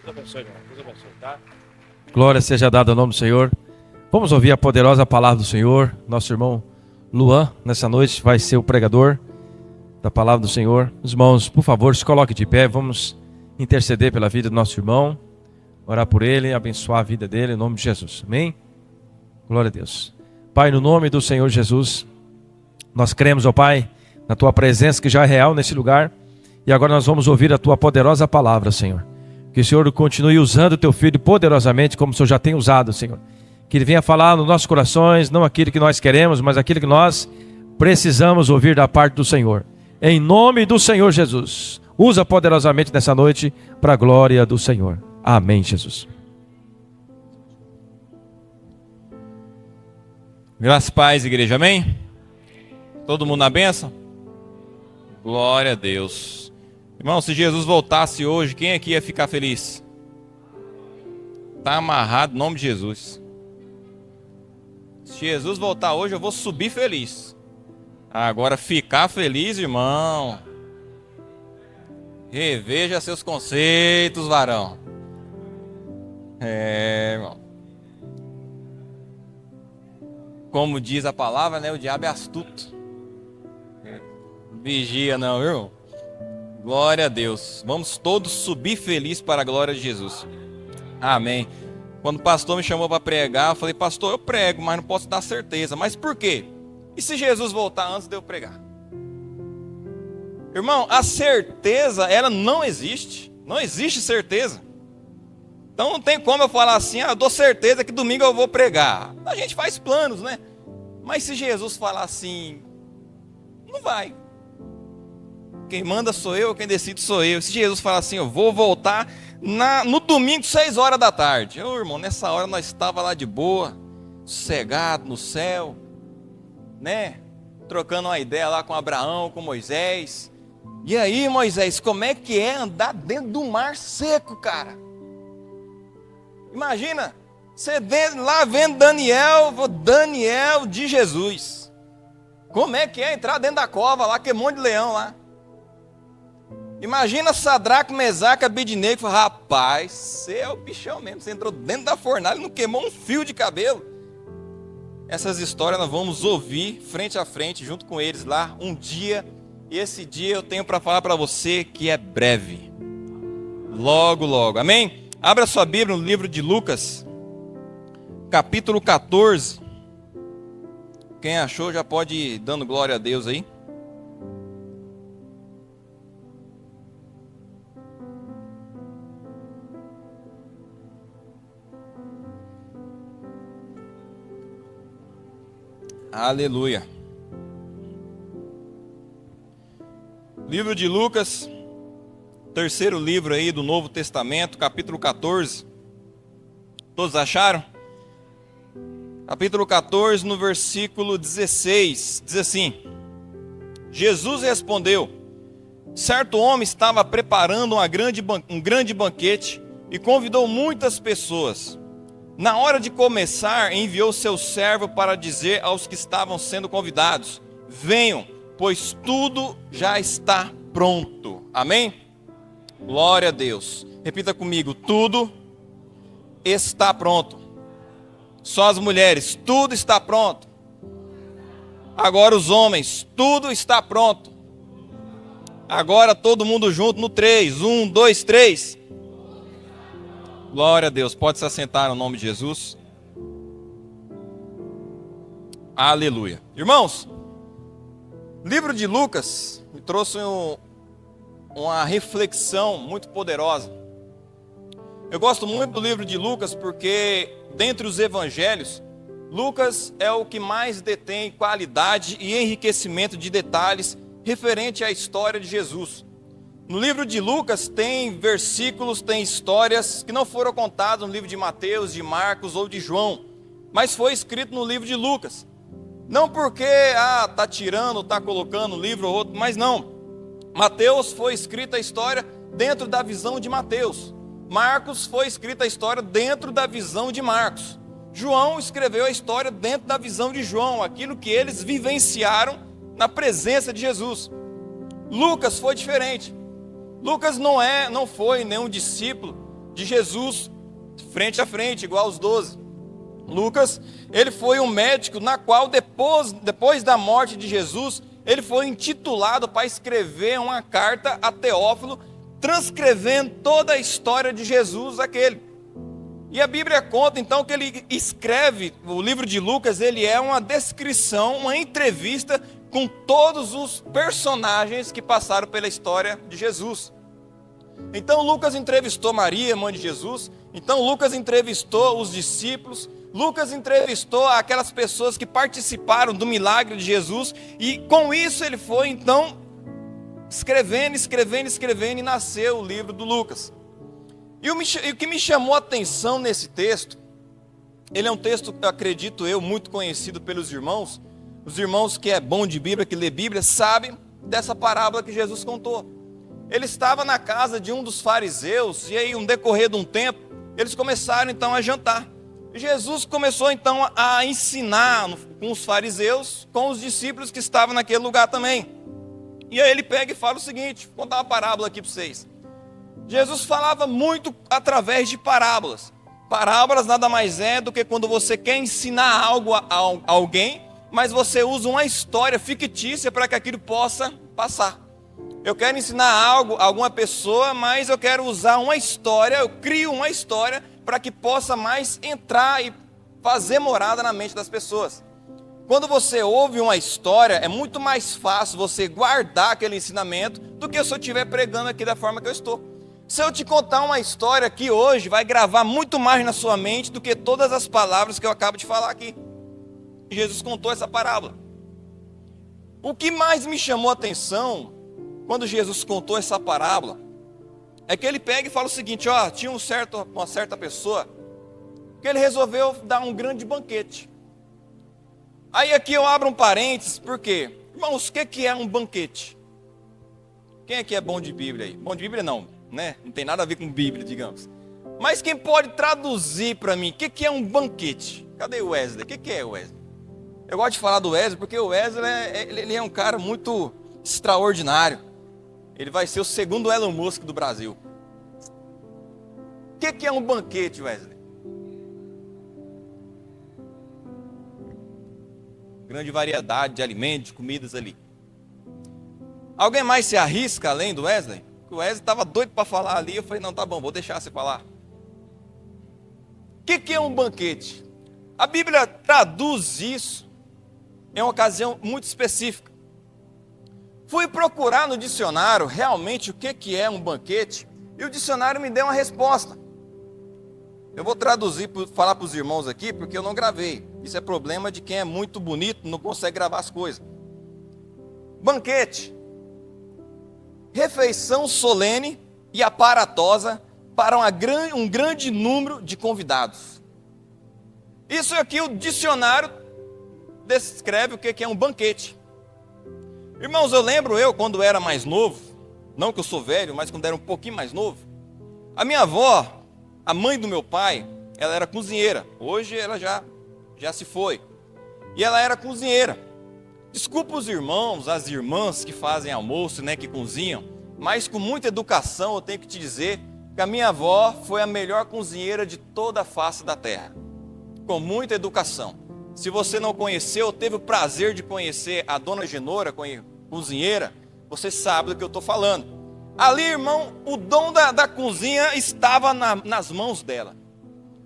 Deus abençoe, irmão. Deus abençoe, tá? Glória seja dada ao nome do Senhor. Vamos ouvir a poderosa palavra do Senhor. Nosso irmão Luan, nessa noite, vai ser o pregador da palavra do Senhor. Os irmãos, por favor, se coloquem de pé. Vamos interceder pela vida do nosso irmão, orar por ele, abençoar a vida dele, em nome de Jesus. Amém? Glória a Deus. Pai, no nome do Senhor Jesus, nós cremos, ó Pai, na Tua presença que já é real nesse lugar. E agora nós vamos ouvir a Tua poderosa palavra, Senhor. Que o Senhor continue usando o Teu Filho poderosamente, como o Senhor já tem usado, Senhor. Que Ele venha falar nos nossos corações, não aquilo que nós queremos, mas aquilo que nós precisamos ouvir da parte do Senhor. Em nome do Senhor Jesus, usa poderosamente nessa noite para a glória do Senhor. Amém, Jesus. Graças e paz, igreja, amém? Todo mundo na bênção? Glória a Deus. Irmão, se Jesus voltasse hoje, quem aqui ia ficar feliz? Está amarrado em nome de Jesus. Se Jesus voltar hoje, eu vou subir feliz. Agora, ficar feliz, irmão, reveja seus conceitos, varão. Irmão. Como diz a palavra, né? O diabo é astuto. Vigia não, irmão. Glória a Deus. Vamos todos subir felizes para a glória de Jesus. Amém. Quando o pastor me chamou para pregar, eu falei, pastor, eu prego, mas não posso dar certeza. Mas por quê? E se Jesus voltar antes de eu pregar? Irmão, a certeza, ela não existe. Não existe certeza. Então não tem como eu falar assim, eu dou certeza que domingo eu vou pregar. A gente faz planos, né? Mas se Jesus falar assim, não vai. Quem manda sou eu, quem decide sou eu. Se Jesus falar assim, eu vou voltar no domingo, 6 horas da tarde. Irmão, nessa hora nós estávamos lá de boa, sossegado no céu, né? Trocando uma ideia lá com Abraão, com Moisés. E aí, Moisés, como é que é andar dentro do mar seco, cara? Imagina, você lá vendo Daniel de Jesus. Como é que é entrar dentro da cova lá, que é um monte de leão lá? Imagina Sadraque, Mesaque, Abednego, falou, rapaz, você é o bichão mesmo, você entrou dentro da fornalha e não queimou um fio de cabelo. Essas histórias nós vamos ouvir frente a frente, junto com eles lá, um dia, e esse dia eu tenho para falar para você que é breve. Logo, logo, amém? Abra sua Bíblia no livro de Lucas, capítulo 14. Quem achou já pode ir dando glória a Deus aí. Aleluia. Livro de Lucas, terceiro livro aí do Novo Testamento, capítulo 14. Todos acharam? Capítulo 14, no versículo 16, diz assim: Jesus respondeu: certo homem estava preparando um grande banquete e convidou muitas pessoas. Na hora de começar, enviou seu servo para dizer aos que estavam sendo convidados: venham, pois tudo já está pronto. Amém? Glória a Deus. Repita comigo: tudo está pronto. Só as mulheres: tudo está pronto. Agora os homens: tudo está pronto. Agora todo mundo junto no 3. 1, 2, 3. Glória a Deus. Pode se assentar no nome de Jesus. Aleluia. Irmãos, livro de Lucas me trouxe uma reflexão muito poderosa. Eu gosto muito do livro de Lucas porque, dentre os evangelhos, Lucas é o que mais detém qualidade e enriquecimento de detalhes referente à história de Jesus. No livro de Lucas tem versículos, tem histórias que não foram contadas no livro de Mateus, de Marcos ou de João, mas foi escrito no livro de Lucas. Não porque, está tirando, está colocando um livro ou outro, mas não. Mateus foi escrita a história dentro da visão de Mateus. Marcos foi escrita a história dentro da visão de Marcos. João escreveu a história dentro da visão de João, aquilo que eles vivenciaram na presença de Jesus. Lucas foi diferente. Lucas não foi nenhum discípulo de Jesus, frente a frente, igual aos 12. Lucas, ele foi um médico na qual depois da morte de Jesus, ele foi intitulado para escrever uma carta a Teófilo, transcrevendo toda a história de Jesus aquele. E a Bíblia conta então que ele escreve, o livro de Lucas, ele é uma descrição, uma entrevista com todos os personagens que passaram pela história de Jesus. Então Lucas entrevistou Maria, mãe de Jesus. Então Lucas entrevistou os discípulos. Lucas entrevistou aquelas pessoas que participaram do milagre de Jesus. E com isso ele foi então escrevendo e nasceu o livro do Lucas. E o que me chamou a atenção nesse texto, ele é um texto, acredito eu, muito conhecido pelos irmãos. Os irmãos que é bom de Bíblia, que lê Bíblia, sabem dessa parábola que Jesus contou. Ele estava na casa de um dos fariseus, e aí, no decorrer de um tempo, eles começaram então a jantar. E Jesus começou então a ensinar com os fariseus, com os discípulos que estavam naquele lugar também. E aí ele pega e fala o seguinte, vou contar uma parábola aqui para vocês. Jesus falava muito através de parábolas. Parábolas nada mais é do que quando você quer ensinar algo a alguém, mas você usa uma história fictícia para que aquilo possa passar. Eu quero ensinar algo a alguma pessoa, mas eu quero usar uma história, eu crio uma história para que possa mais entrar e fazer morada na mente das pessoas. Quando você ouve uma história, é muito mais fácil você guardar aquele ensinamento do que se eu estiver pregando aqui da forma que eu estou. Se eu te contar uma história aqui hoje, vai gravar muito mais na sua mente do que todas as palavras que eu acabo de falar aqui. Jesus contou essa parábola. O que mais me chamou a atenção quando Jesus contou essa parábola é que ele pega e fala o seguinte, ó, tinha uma certa pessoa que ele resolveu dar um grande banquete. Aí aqui eu abro um parênteses, por quê? Irmãos, o que é um banquete? Quem aqui é bom de Bíblia aí? Bom de Bíblia não, né? Não tem nada a ver com Bíblia, digamos. Mas quem pode traduzir para mim, o que é um banquete? Cadê o Wesley? O que é o Wesley? Eu gosto de falar do Wesley porque o Wesley ele é um cara muito extraordinário. Ele vai ser o segundo Elon Musk do Brasil. O que é um banquete, Wesley? Grande variedade de alimentos, de comidas ali. Alguém mais se arrisca além do Wesley? O Wesley estava doido para falar ali. Eu falei, não, tá bom, vou deixar você falar. O que é um banquete? A Bíblia traduz isso em uma ocasião muito específica. Fui procurar no dicionário realmente o que é um banquete e o dicionário me deu uma resposta. Eu vou traduzir, falar para os irmãos aqui, porque eu não gravei. Isso é problema de quem é muito bonito, não consegue gravar as coisas. Banquete. Refeição solene e aparatosa para um grande número de convidados. Isso aqui o dicionário descreve o que é um banquete. Irmãos, eu lembro quando era mais novo, não que eu sou velho, mas quando era um pouquinho mais novo, a minha avó, a mãe do meu pai, ela era cozinheira. Hoje ela já se foi. E ela era cozinheira. Desculpa os irmãos, as irmãs que fazem almoço, né, que cozinham, mas com muita educação eu tenho que te dizer que a minha avó foi a melhor cozinheira de toda a face da terra. Com muita educação. Se você não conheceu, teve o prazer de conhecer a dona Genora, cozinheira, você sabe do que eu estou falando. Ali, irmão, o dom da cozinha estava nas mãos dela.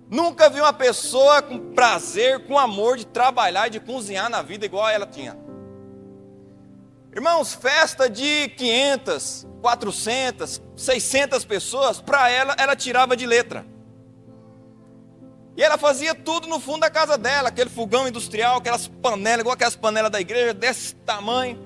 Nunca vi uma pessoa com prazer, com amor de trabalhar e de cozinhar na vida igual ela tinha. Irmãos, festa de 500, 400, 600 pessoas, para ela tirava de letra. E ela fazia tudo no fundo da casa dela, aquele fogão industrial, aquelas panelas, igual aquelas panelas da igreja, desse tamanho.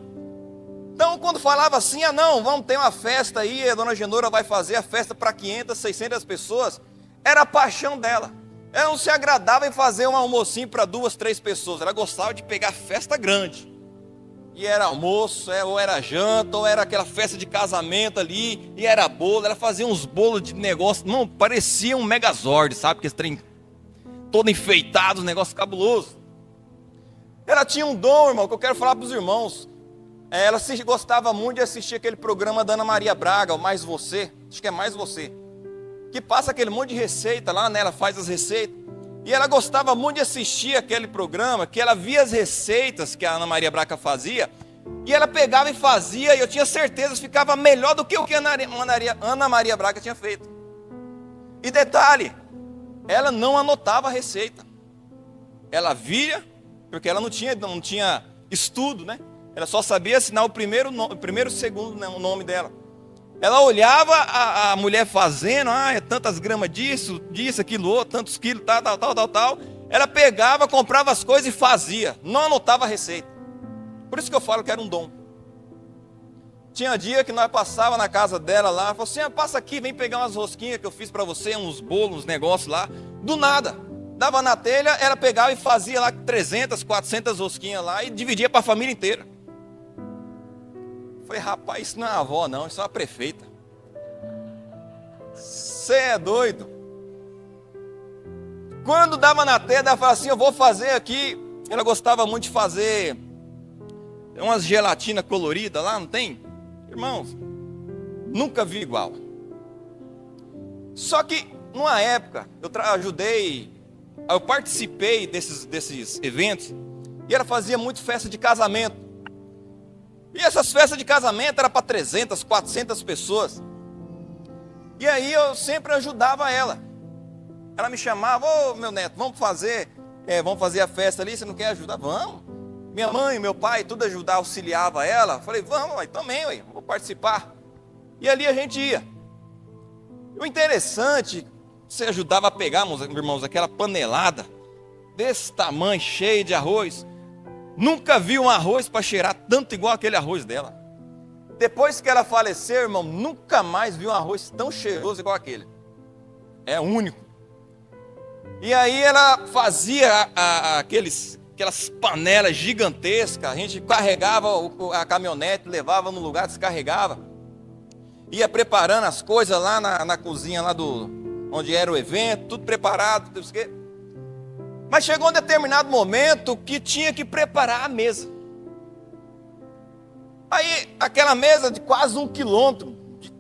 Então, quando falava assim, não, vamos ter uma festa aí, a dona Genora vai fazer a festa para 500, 600 pessoas, era a paixão dela. Ela não se agradava em fazer um almocinho para 2, 3 pessoas, ela gostava de pegar festa grande. E era almoço, ou era janta, ou era aquela festa de casamento ali, e era bolo, ela fazia uns bolos de negócio, não, parecia um Megazord, sabe, que esse trem todo enfeitado, um negócio cabuloso. Ela tinha um dom, irmão, que eu quero falar para os irmãos. Ela gostava muito de assistir aquele programa da Ana Maria Braga, o Mais Você, acho que é Mais Você, que passa aquele monte de receita lá, né? Ela faz as receitas. E ela gostava muito de assistir aquele programa, que ela via as receitas que a Ana Maria Braga fazia, e ela pegava e fazia, e eu tinha certeza que ficava melhor do que o que a Ana Maria Braga tinha feito. E detalhe, ela não anotava a receita. Ela via, porque ela não tinha estudo, né? Ela só sabia assinar o primeiro e o segundo, né, o nome dela. Ela olhava a mulher fazendo, é tantas gramas disso, aquilo outro, tantos quilos, tal. Ela pegava, comprava as coisas e fazia, não anotava a receita. Por isso que eu falo que era um dom. Tinha dia que nós passava na casa dela lá, falou assim, passa aqui, vem pegar umas rosquinhas que eu fiz para você, uns bolos, uns negócios lá. Do nada, dava na telha, ela pegava e fazia lá 300, 400 rosquinhas lá e dividia para a família inteira. Falei, rapaz, isso não é uma avó não, isso é uma prefeita. Você é doido? Quando dava na telha, ela falava assim, eu vou fazer aqui. Ela gostava muito de fazer umas gelatina colorida lá, não tem? Irmãos, nunca vi igual. Só que, numa época, eu participei desses eventos, e ela fazia muito festa de casamento. E essas festas de casamento eram para 300, 400 pessoas. E aí eu sempre ajudava ela. Ela me chamava, meu neto, vamos fazer a festa ali, você não quer ajudar? Vamos. Minha mãe, meu pai, tudo auxiliava ela. Falei, vamos, também, vou participar. E ali a gente ia. O interessante, você ajudava a pegar, meus irmãos, aquela panelada desse tamanho, cheia de arroz. Nunca vi um arroz para cheirar tanto igual aquele arroz dela. Depois que ela faleceu, irmão, nunca mais vi um arroz tão cheiroso igual aquele. É único. E aí ela fazia aquelas panelas gigantescas. A gente carregava a caminhonete, levava no lugar, descarregava. Ia preparando as coisas lá na cozinha, lá onde era o evento, tudo preparado, tudo isso que. Mas chegou um determinado momento que tinha que preparar a mesa. Aí, aquela mesa de quase 1 quilômetro de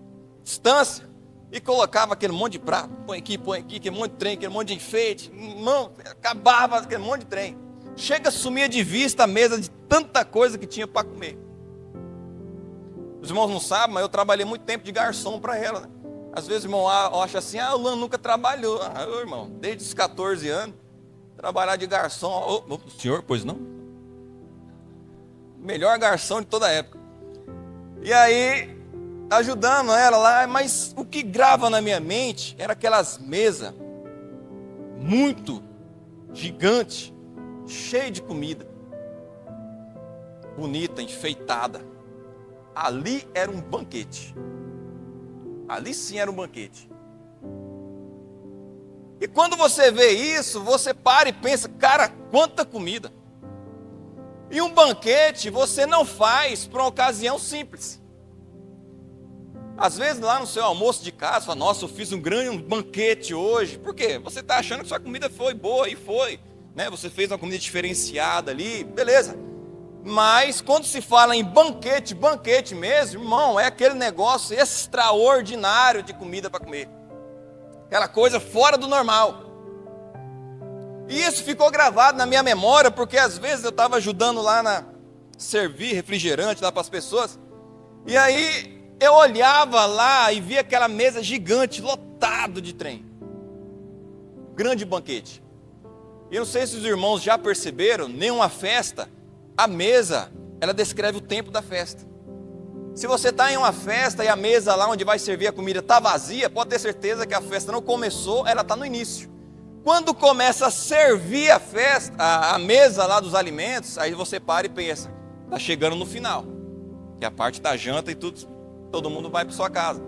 distância, e colocava aquele monte de prato, põe aqui, aquele monte de trem, aquele monte de enfeite, irmão, acabava aquele monte de trem. Chega, sumia de vista a mesa de tanta coisa que tinha para comer. Os irmãos não sabem, mas eu trabalhei muito tempo de garçom para ela, né? Às vezes o irmão acha assim, o Lano nunca trabalhou. Irmão, desde os 14 anos, trabalhar de garçom. O senhor, pois não? Melhor garçom de toda a época. E aí, ajudando ela lá, mas o que grava na minha mente era aquelas mesas muito gigantes, cheias de comida, bonita, enfeitada. Ali era um banquete. Ali sim era um banquete. E quando você vê isso, você para e pensa, cara, quanta comida. E um banquete você não faz para uma ocasião simples. Às vezes lá no seu almoço de casa, fala, nossa, eu fiz um grande banquete hoje. Por quê? Você está achando que sua comida foi boa, e foi, né? Você fez uma comida diferenciada ali, beleza. Mas quando se fala em banquete mesmo, irmão, é aquele negócio extraordinário de comida para comer. Aquela coisa fora do normal. E isso ficou gravado na minha memória, porque às vezes eu estava ajudando lá servir refrigerante lá para as pessoas. E aí eu olhava lá e via aquela mesa gigante, lotado de trem. Grande banquete. E eu não sei se os irmãos já perceberam, nenhuma festa, a mesa, ela descreve o tempo da festa. Se você está em uma festa e a mesa lá onde vai servir a comida está vazia, pode ter certeza que a festa não começou, ela está no início. Quando começa a servir a festa, a mesa lá dos alimentos, aí você para e pensa, está chegando no final. Que é a parte da janta e tudo, todo mundo vai para sua casa.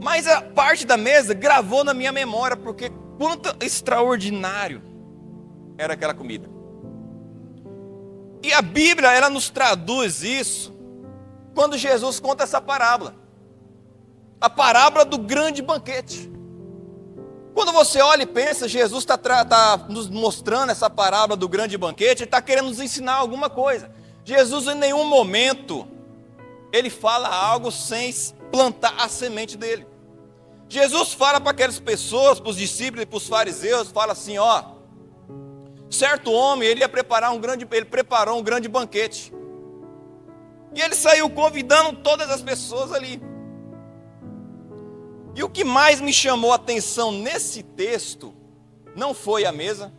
Mas a parte da mesa gravou na minha memória, porque quanto extraordinário era aquela comida. E a Bíblia, ela nos traduz isso quando Jesus conta essa parábola. A parábola do grande banquete. Quando você olha e pensa, Jesus está nos mostrando essa parábola do grande banquete, ele está querendo nos ensinar alguma coisa. Jesus em nenhum momento, ele fala algo sem plantar a semente dele. Jesus fala para aquelas pessoas, para os discípulos e para os fariseus, fala assim, ó, certo homem, ele preparou um grande banquete. E ele saiu convidando todas as pessoas ali. E o que mais me chamou a atenção nesse texto, não foi a mesa,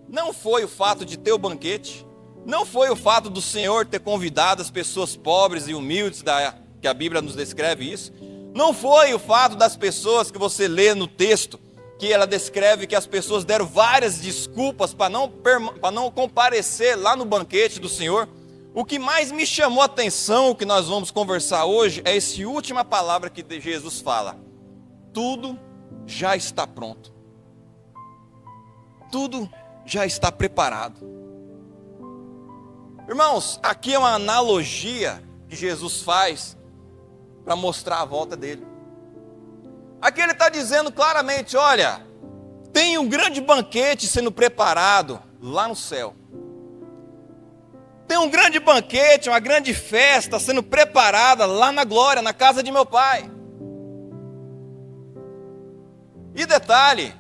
não foi o fato de ter o banquete, não foi o fato do Senhor ter convidado as pessoas pobres e humildes, que a Bíblia nos descreve isso, não foi o fato das pessoas que você lê no texto, que ela descreve que as pessoas deram várias desculpas para não comparecer lá no banquete do Senhor. O que mais me chamou a atenção, o que nós vamos conversar hoje, é essa última palavra que Jesus fala. Tudo já está pronto. Tudo já está preparado. Irmãos, aqui é uma analogia que Jesus faz para mostrar a volta dele. Aqui ele está dizendo claramente, olha, tem um grande banquete sendo preparado lá no céu. Tem um grande banquete, uma grande festa sendo preparada lá na glória, na casa de meu pai. E detalhe,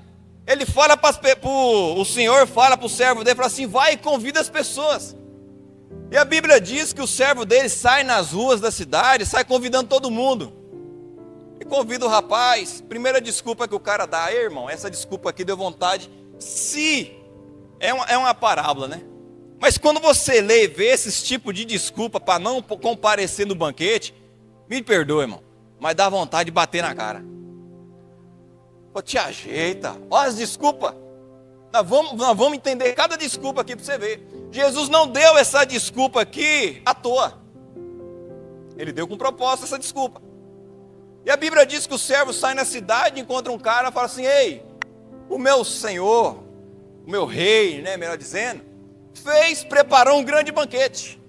ele fala o Senhor fala para o servo dele, fala assim, vai e convida as pessoas. E a Bíblia diz que o servo dele sai nas ruas da cidade, sai convidando todo mundo. E convida o rapaz. Primeira desculpa que o cara dá, irmão, essa desculpa aqui deu vontade. Se é uma parábola, né? Mas quando você lê e vê esses tipos de desculpa para não comparecer no banquete, me perdoe, irmão, mas dá vontade de bater na cara. Pô, te ajeita, olha as desculpas. Nós vamos entender cada desculpa aqui para você ver. Jesus não deu essa desculpa aqui à toa. Ele deu com propósito essa desculpa. E a Bíblia diz que o servo sai na cidade, encontra um cara e fala assim, ei, o meu senhor, o meu rei, né, melhor dizendo, preparou um grande banquete.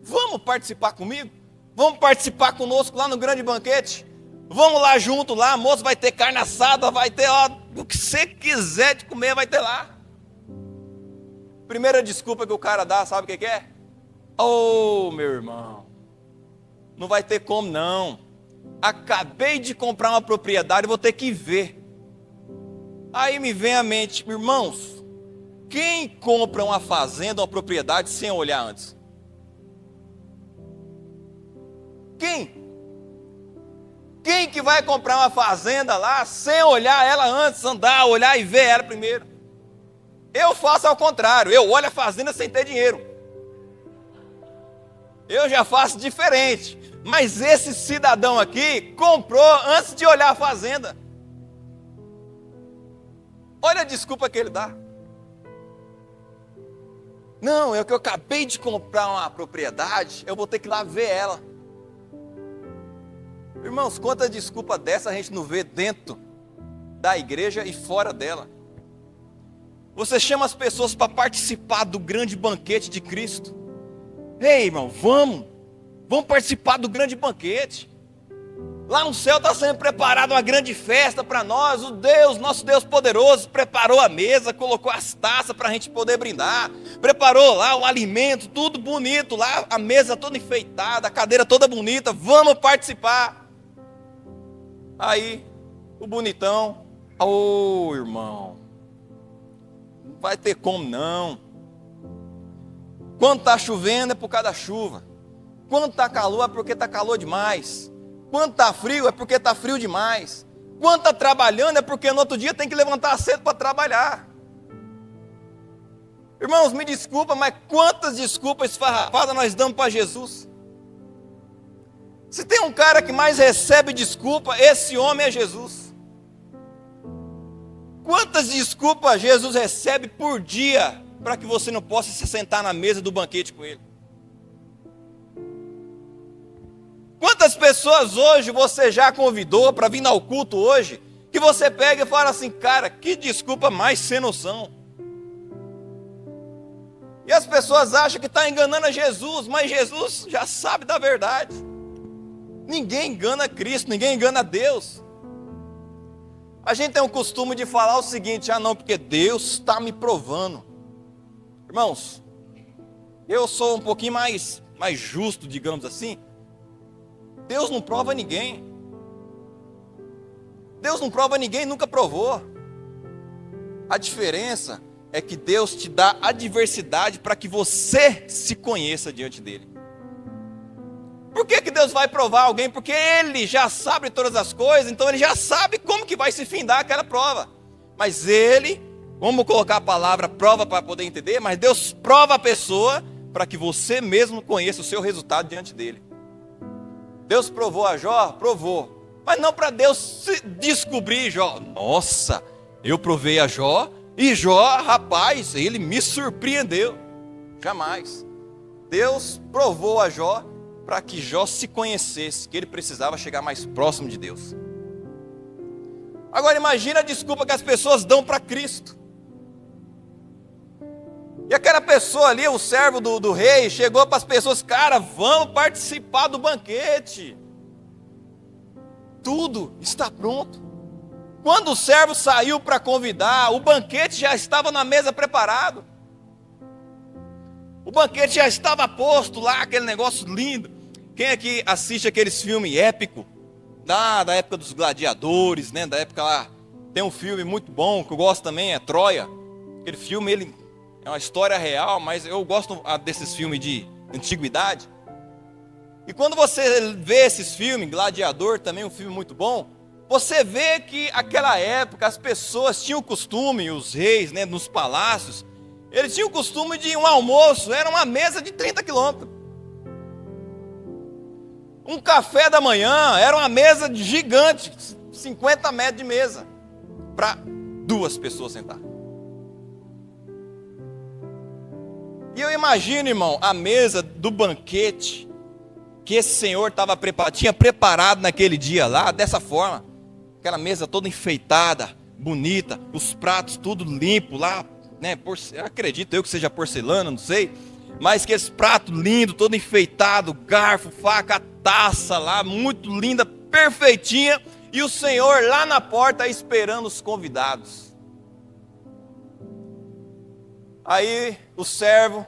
Vamos participar comigo? Vamos participar conosco lá no grande banquete? Vamos lá junto lá, moço, vai ter carne assada, vai ter, ó, o que você quiser de comer vai ter lá. Primeira desculpa que o cara dá, sabe o que é? Oh, meu irmão, não vai ter como não. Acabei de comprar uma propriedade, vou ter que ver. Aí me vem à mente, irmãos, quem compra uma fazenda, uma propriedade sem olhar antes? Quem? Quem que vai comprar uma fazenda lá sem olhar ela antes, andar, olhar e ver ela primeiro? Eu faço ao contrário, eu olho a fazenda sem ter dinheiro. Eu já faço diferente. Mas esse cidadão aqui comprou antes de olhar a fazenda. Olha a desculpa que ele dá. Não, é que eu acabei de comprar uma propriedade, eu vou ter que ir lá ver ela. Irmãos, quanta desculpa dessa a gente não vê dentro da igreja e fora dela. Você chama as pessoas para participar do grande banquete de Cristo. Ei, irmão, vamos participar do grande banquete. Lá no céu está sendo preparada uma grande festa para nós. Nosso Deus poderoso, preparou a mesa, colocou as taças para a gente poder brindar. Preparou lá o alimento, tudo bonito lá, a mesa toda enfeitada, a cadeira toda bonita. Vamos participar. Aí, o bonitão, ô irmão, não vai ter como não. Quando está chovendo é por causa da chuva. Quando está calor é porque está calor demais. Quando está frio é porque está frio demais. Quando está trabalhando é porque no outro dia tem que levantar cedo para trabalhar. Irmãos, me desculpa, mas quantas desculpas esfarrapadas nós damos para Jesus? Se tem um cara que mais recebe desculpa, esse homem é Jesus. Quantas desculpas Jesus recebe por dia para que você não possa se sentar na mesa do banquete com ele? Quantas pessoas hoje você já convidou para vir ao culto hoje, que você pega e fala assim, cara, que desculpa mais sem noção. E as pessoas acham que está enganando a Jesus, mas Jesus já sabe da verdade. Ninguém engana Cristo, ninguém engana Deus. A gente tem o costume de falar o seguinte, não, porque Deus está me provando. Irmãos, eu sou um pouquinho mais justo, digamos assim. Deus não prova ninguém. Deus não prova ninguém, nunca provou. A diferença é que Deus te dá adversidade para que você se conheça diante dele. Por que Deus vai provar alguém? Porque Ele já sabe todas as coisas, então Ele já sabe como que vai se findar aquela prova. Mas Ele, vamos colocar a palavra prova para poder entender, mas Deus prova a pessoa para que você mesmo conheça o seu resultado diante dele. Deus provou a Jó? Provou. Mas não para Deus descobrir Jó. Nossa, eu provei a Jó e Jó, rapaz, ele me surpreendeu. Jamais. Deus provou a Jó para que Jó se conhecesse, que ele precisava chegar mais próximo de Deus. Agora imagina a desculpa que as pessoas dão para Cristo. E aquela pessoa ali, o servo do rei, chegou para as pessoas: cara, vamos participar do banquete. Tudo está pronto. Quando o servo saiu para convidar, o banquete já estava na mesa preparado. O banquete já estava posto lá, aquele negócio lindo. Quem aqui assiste aqueles filmes épicos, da época dos gladiadores, né? Da época lá, tem um filme muito bom, que eu gosto também, é Troia. Aquele filme, ele é uma história real, mas eu gosto desses filmes de antiguidade. E quando você vê esses filmes, Gladiador também é um filme muito bom, você vê que aquela época as pessoas tinham o costume, os reis, né, nos palácios, eles tinham o costume de um almoço, era uma mesa de 30 quilômetros. Um café da manhã era uma mesa gigante, 50 metros de mesa, para 2 pessoas sentar. E eu imagino, irmão, a mesa do banquete que esse senhor tinha preparado naquele dia lá, dessa forma. Aquela mesa toda enfeitada, bonita, os pratos tudo limpo lá, né? Acredito eu que seja porcelana, não sei. Mas aqueles pratos lindos, todo enfeitado, garfo, faca, taça lá, muito linda, perfeitinha. E o Senhor lá na porta esperando os convidados. Aí o servo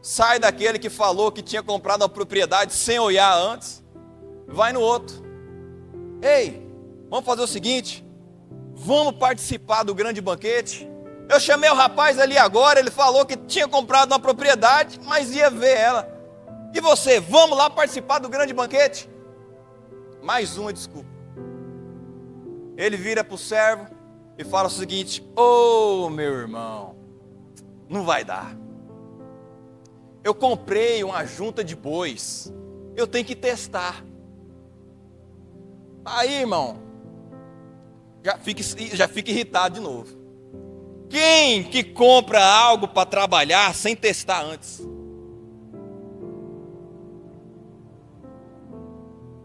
sai daquele que falou que tinha comprado a propriedade sem olhar antes, vai no outro. Ei, vamos fazer o seguinte, vamos participar do grande banquete. Eu chamei o rapaz ali agora, ele falou que tinha comprado uma propriedade, mas ia ver ela. E você, vamos lá participar do grande banquete? Mais uma desculpa. Ele vira para o servo e fala o seguinte: ô meu irmão, não vai dar. Eu comprei uma junta de bois, eu tenho que testar. Aí, irmão, já fica irritado de novo. Quem que compra algo para trabalhar sem testar antes?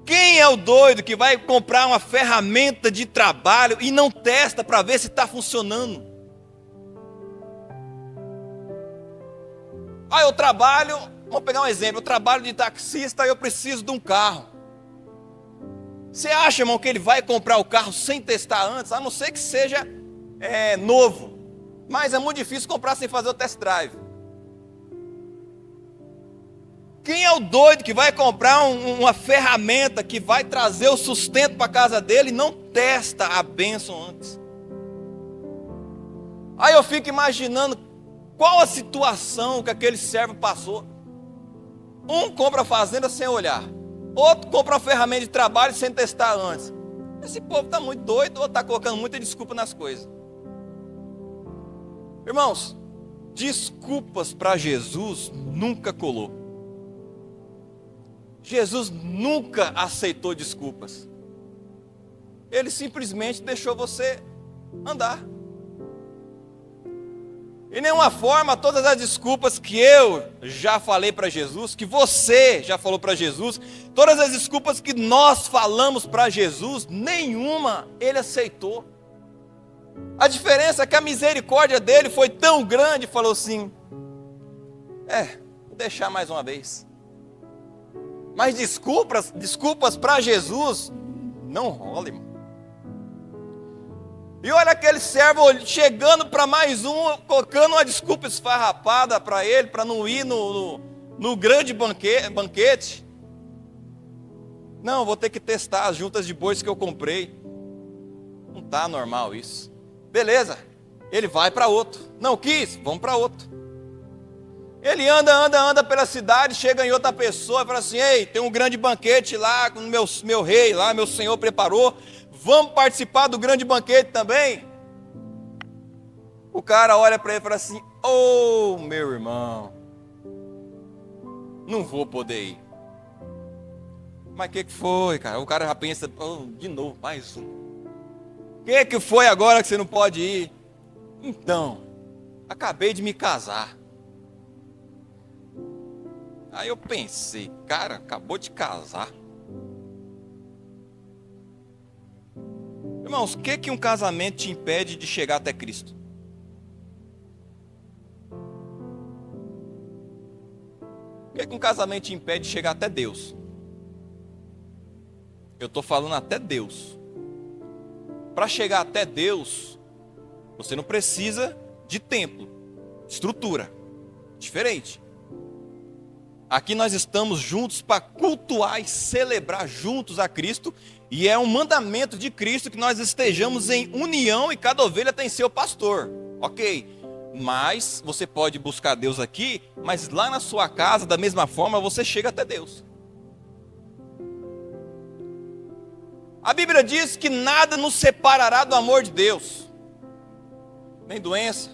Quem é o doido que vai comprar uma ferramenta de trabalho e não testa para ver se está funcionando? Ah, eu trabalho, vamos pegar um exemplo, eu trabalho de taxista e eu preciso de um carro. Você acha, irmão, que ele vai comprar o carro sem testar antes? A não ser que seja novo. Mas é muito difícil comprar sem fazer o test drive. Quem é o doido que vai comprar uma ferramenta que vai trazer o sustento para a casa dele e não testa a bênção antes? Aí eu fico imaginando qual a situação que aquele servo passou. Um compra a fazenda sem olhar, outro compra uma ferramenta de trabalho sem testar antes. Esse povo está muito doido ou está colocando muita desculpa nas coisas? Irmãos, desculpas para Jesus nunca colou. Jesus nunca aceitou desculpas. Ele simplesmente deixou você andar. De nenhuma forma, todas as desculpas que eu já falei para Jesus, que você já falou para Jesus, todas as desculpas que nós falamos para Jesus, nenhuma ele aceitou. A diferença é que a misericórdia dele foi tão grande, falou assim: vou deixar mais uma vez. Mas desculpas para Jesus, não rola, irmão. E olha aquele servo chegando para mais um, colocando uma desculpa esfarrapada para ele, para não ir no grande banquete. Não, vou ter que testar as juntas de bois que eu comprei. Não está normal isso. Beleza, ele vai para outro. Não quis, vamos para outro. Ele anda pela cidade, chega em outra pessoa e fala assim: ei, tem um grande banquete lá, com meu rei lá, meu senhor preparou. Vamos participar do grande banquete também? O cara olha para ele e fala assim: ô, meu irmão, não vou poder ir. Mas o que foi, cara? O cara já pensa: oh, de novo, mais um. O que foi agora que você não pode ir? Então, acabei de me casar. Aí eu pensei: cara, acabou de casar. Irmãos, o que um casamento te impede de chegar até Cristo? O que um casamento te impede de chegar até Deus? Eu estou falando até Deus. Para chegar até Deus, você não precisa de templo, estrutura. Diferente. Aqui nós estamos juntos para cultuar e celebrar juntos a Cristo. E é um mandamento de Cristo que nós estejamos em união e cada ovelha tem seu pastor. Ok. Mas você pode buscar Deus aqui, mas lá na sua casa, da mesma forma, você chega até Deus. A Bíblia diz que nada nos separará do amor de Deus. Nem doença,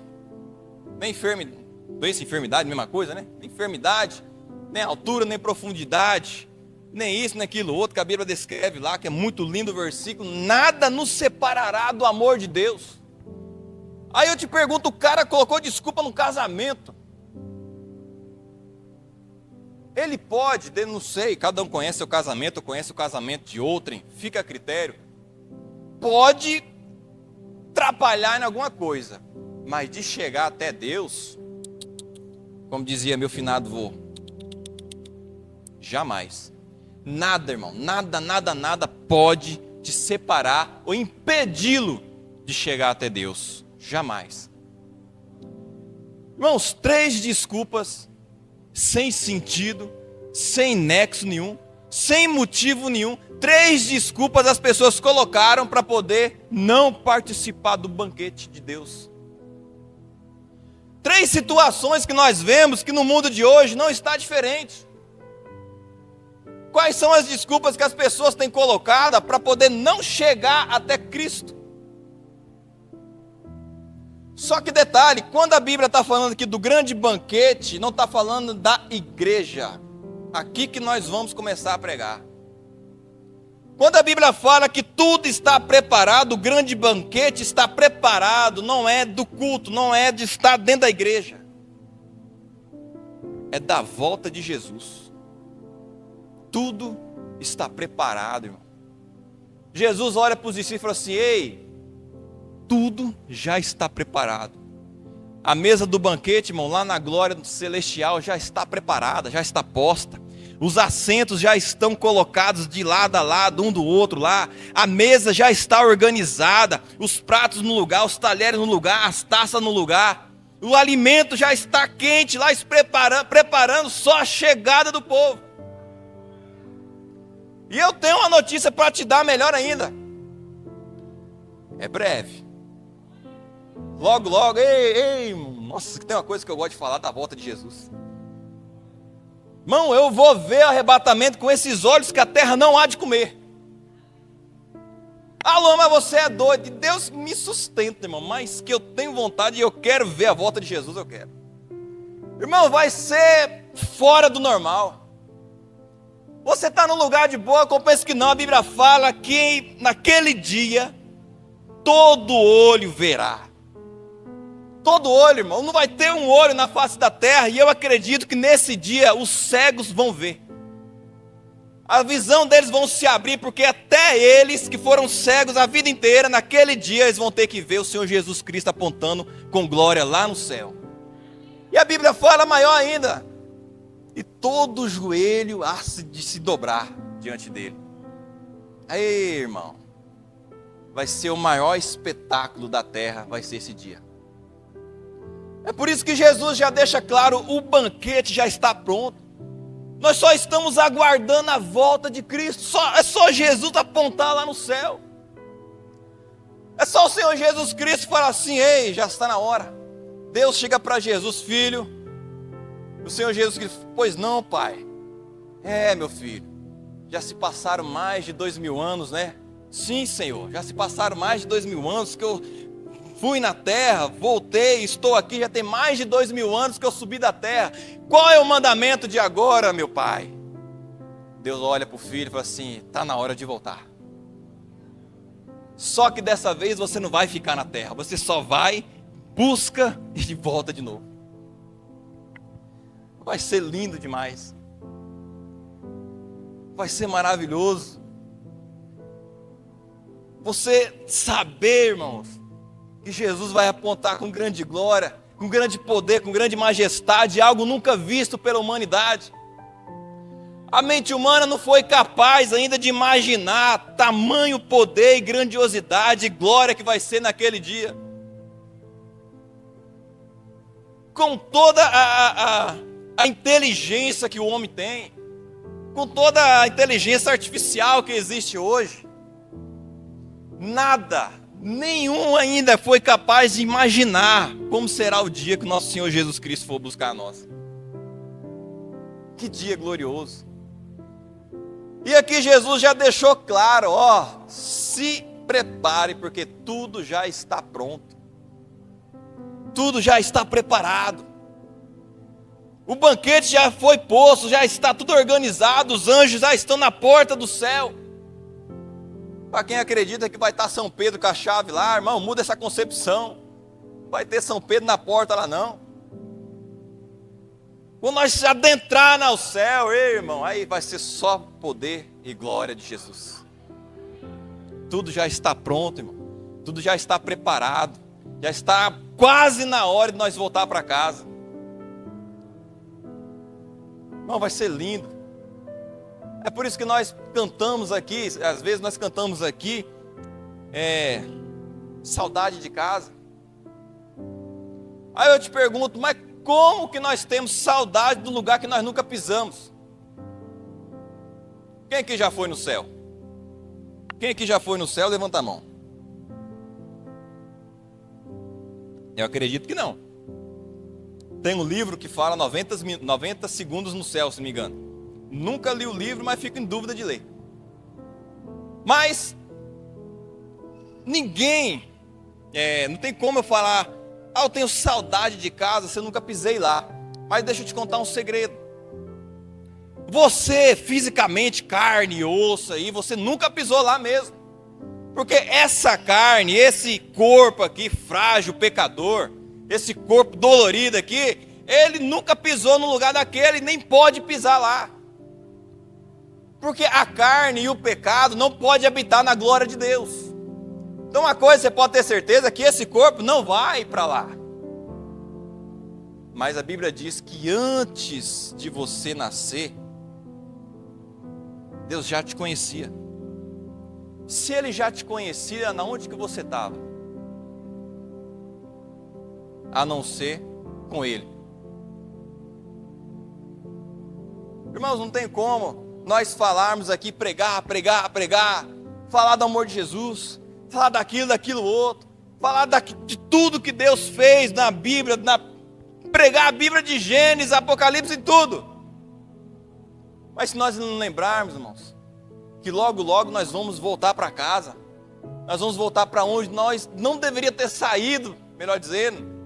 nem enfermidade. Doença e enfermidade, mesma coisa, né? Nem enfermidade, nem altura, nem profundidade, nem isso, nem aquilo outro que a Bíblia descreve lá, que é muito lindo o versículo. Nada nos separará do amor de Deus. Aí eu te pergunto, o cara colocou desculpa no casamento. Ele pode, não sei, cada um conhece seu casamento, eu conheço o casamento de outrem, fica a critério. Pode atrapalhar em alguma coisa, mas de chegar até Deus, como dizia meu finado vô, jamais. Nada, irmão, nada pode te separar ou impedi-lo de chegar até Deus. Jamais. Irmãos, 3 desculpas sem sentido, sem nexo nenhum, sem motivo nenhum. 3 desculpas as pessoas colocaram para poder não participar do banquete de Deus. 3 situações que nós vemos que no mundo de hoje não está diferente. Quais são as desculpas que as pessoas têm colocado para poder não chegar até Cristo? Só que detalhe, quando a Bíblia está falando aqui do grande banquete, não está falando da igreja. Aqui que nós vamos começar a pregar. Quando a Bíblia fala que tudo está preparado, o grande banquete está preparado, não é do culto, não é de estar dentro da igreja. É da volta de Jesus. Tudo está preparado, irmão. Jesus olha para os discípulos e fala assim: ei, tudo já está preparado. A mesa do banquete, irmão, lá na glória celestial já está preparada, já está posta. Os assentos já estão colocados de lado a lado, um do outro lá. A mesa já está organizada, os pratos no lugar, os talheres no lugar, as taças no lugar. O alimento já está quente lá, preparando só a chegada do povo. E eu tenho uma notícia para te dar melhor ainda. É breve. Logo, ei, nossa, tem uma coisa que eu gosto de falar da volta de Jesus. Irmão, eu vou ver arrebatamento com esses olhos que a terra não há de comer. Alô, mas você é doido. Deus me sustenta, irmão, mas que eu tenho vontade e eu quero ver a volta de Jesus, eu quero. Irmão, vai ser fora do normal. Você está num lugar de boa, como pensa que não, a Bíblia fala que naquele dia todo olho verá. Todo olho, irmão, não vai ter um olho na face da terra, e eu acredito que nesse dia os cegos vão ver. A visão deles vão se abrir, porque até eles que foram cegos a vida inteira, naquele dia eles vão ter que ver o Senhor Jesus Cristo apontando com glória lá no céu. E a Bíblia fala maior ainda: e todo joelho há de se dobrar diante dele. Aí, irmão, vai ser o maior espetáculo da terra, vai ser esse dia. É por isso que Jesus já deixa claro, o banquete já está pronto. Nós só estamos aguardando a volta de Cristo. É só Jesus apontar lá no céu. só o Senhor Jesus Cristo falar assim: ei, já está na hora. Deus chega para Jesus: filho. O Senhor Jesus Cristo: pois não, pai. Meu filho, já se passaram mais de 2000 anos, né? Sim, Senhor, já se passaram mais de 2000 anos que eu fui na terra, voltei, estou aqui, já tem mais de 2000 anos que eu subi da terra. Qual é o mandamento de agora, meu pai? Deus olha para o filho e fala assim: está na hora de voltar. Só que dessa vez você não vai ficar na terra, você só vai, busca e volta de novo. Vai ser lindo demais. Vai ser maravilhoso. Você saber, irmãos, que Jesus vai apontar com grande glória, com grande poder, com grande majestade, algo nunca visto pela humanidade. A mente humana não foi capaz ainda de imaginar tamanho poder e grandiosidade e glória que vai ser naquele dia. Com toda a inteligência que o homem tem, com toda a inteligência artificial que existe hoje, nada, nenhum ainda foi capaz de imaginar como será o dia que o nosso Senhor Jesus Cristo for buscar a nós. Que dia glorioso. E aqui Jesus já deixou claro: se prepare, porque tudo já está pronto. Tudo já está preparado. O banquete já foi posto, já está tudo organizado, os anjos já estão na porta do céu. Para quem acredita que vai estar São Pedro com a chave lá, irmão, muda essa concepção. Não vai ter São Pedro na porta lá não. Quando nós adentrar no céu, irmão, aí vai ser só poder e glória de Jesus. Tudo já está pronto, irmão. Tudo já está preparado. Já está quase na hora de nós voltar para casa. Irmão, vai ser lindo. É por isso que nós cantamos aqui, às vezes nós cantamos aqui, saudade de casa. Aí eu te pergunto: mas como que nós temos saudade do lugar que nós nunca pisamos? Quem aqui já foi no céu? Quem aqui já foi no céu, levanta a mão. Eu acredito que não. Tem um livro que fala 90 segundos no céu, se não me engano. Nunca li o livro, mas fico em dúvida de ler. Mas ninguém, não tem como eu falar: eu tenho saudade de casa, se eu nunca pisei lá. Mas deixa eu te contar um segredo. Você, fisicamente, carne e osso aí, você nunca pisou lá mesmo. Porque essa carne, esse corpo aqui, frágil, pecador, esse corpo dolorido aqui, ele nunca pisou no lugar daquele, nem pode pisar lá. Porque a carne e o pecado não pode habitar na glória de Deus. Então uma coisa você pode ter certeza, que esse corpo não vai para lá. Mas a Bíblia diz que antes de você nascer, Deus já te conhecia. Se Ele já te conhecia, aonde que você estava? A não ser com Ele. Irmãos, não tem como nós falarmos aqui, pregar, falar do amor de Jesus, falar daquilo outro, falar de tudo que Deus fez na Bíblia, pregar a Bíblia de Gênesis, Apocalipse e tudo. Mas se nós não lembrarmos, irmãos, que logo nós vamos voltar para casa, nós vamos voltar para onde nós não deveríamos ter saído, melhor dizendo.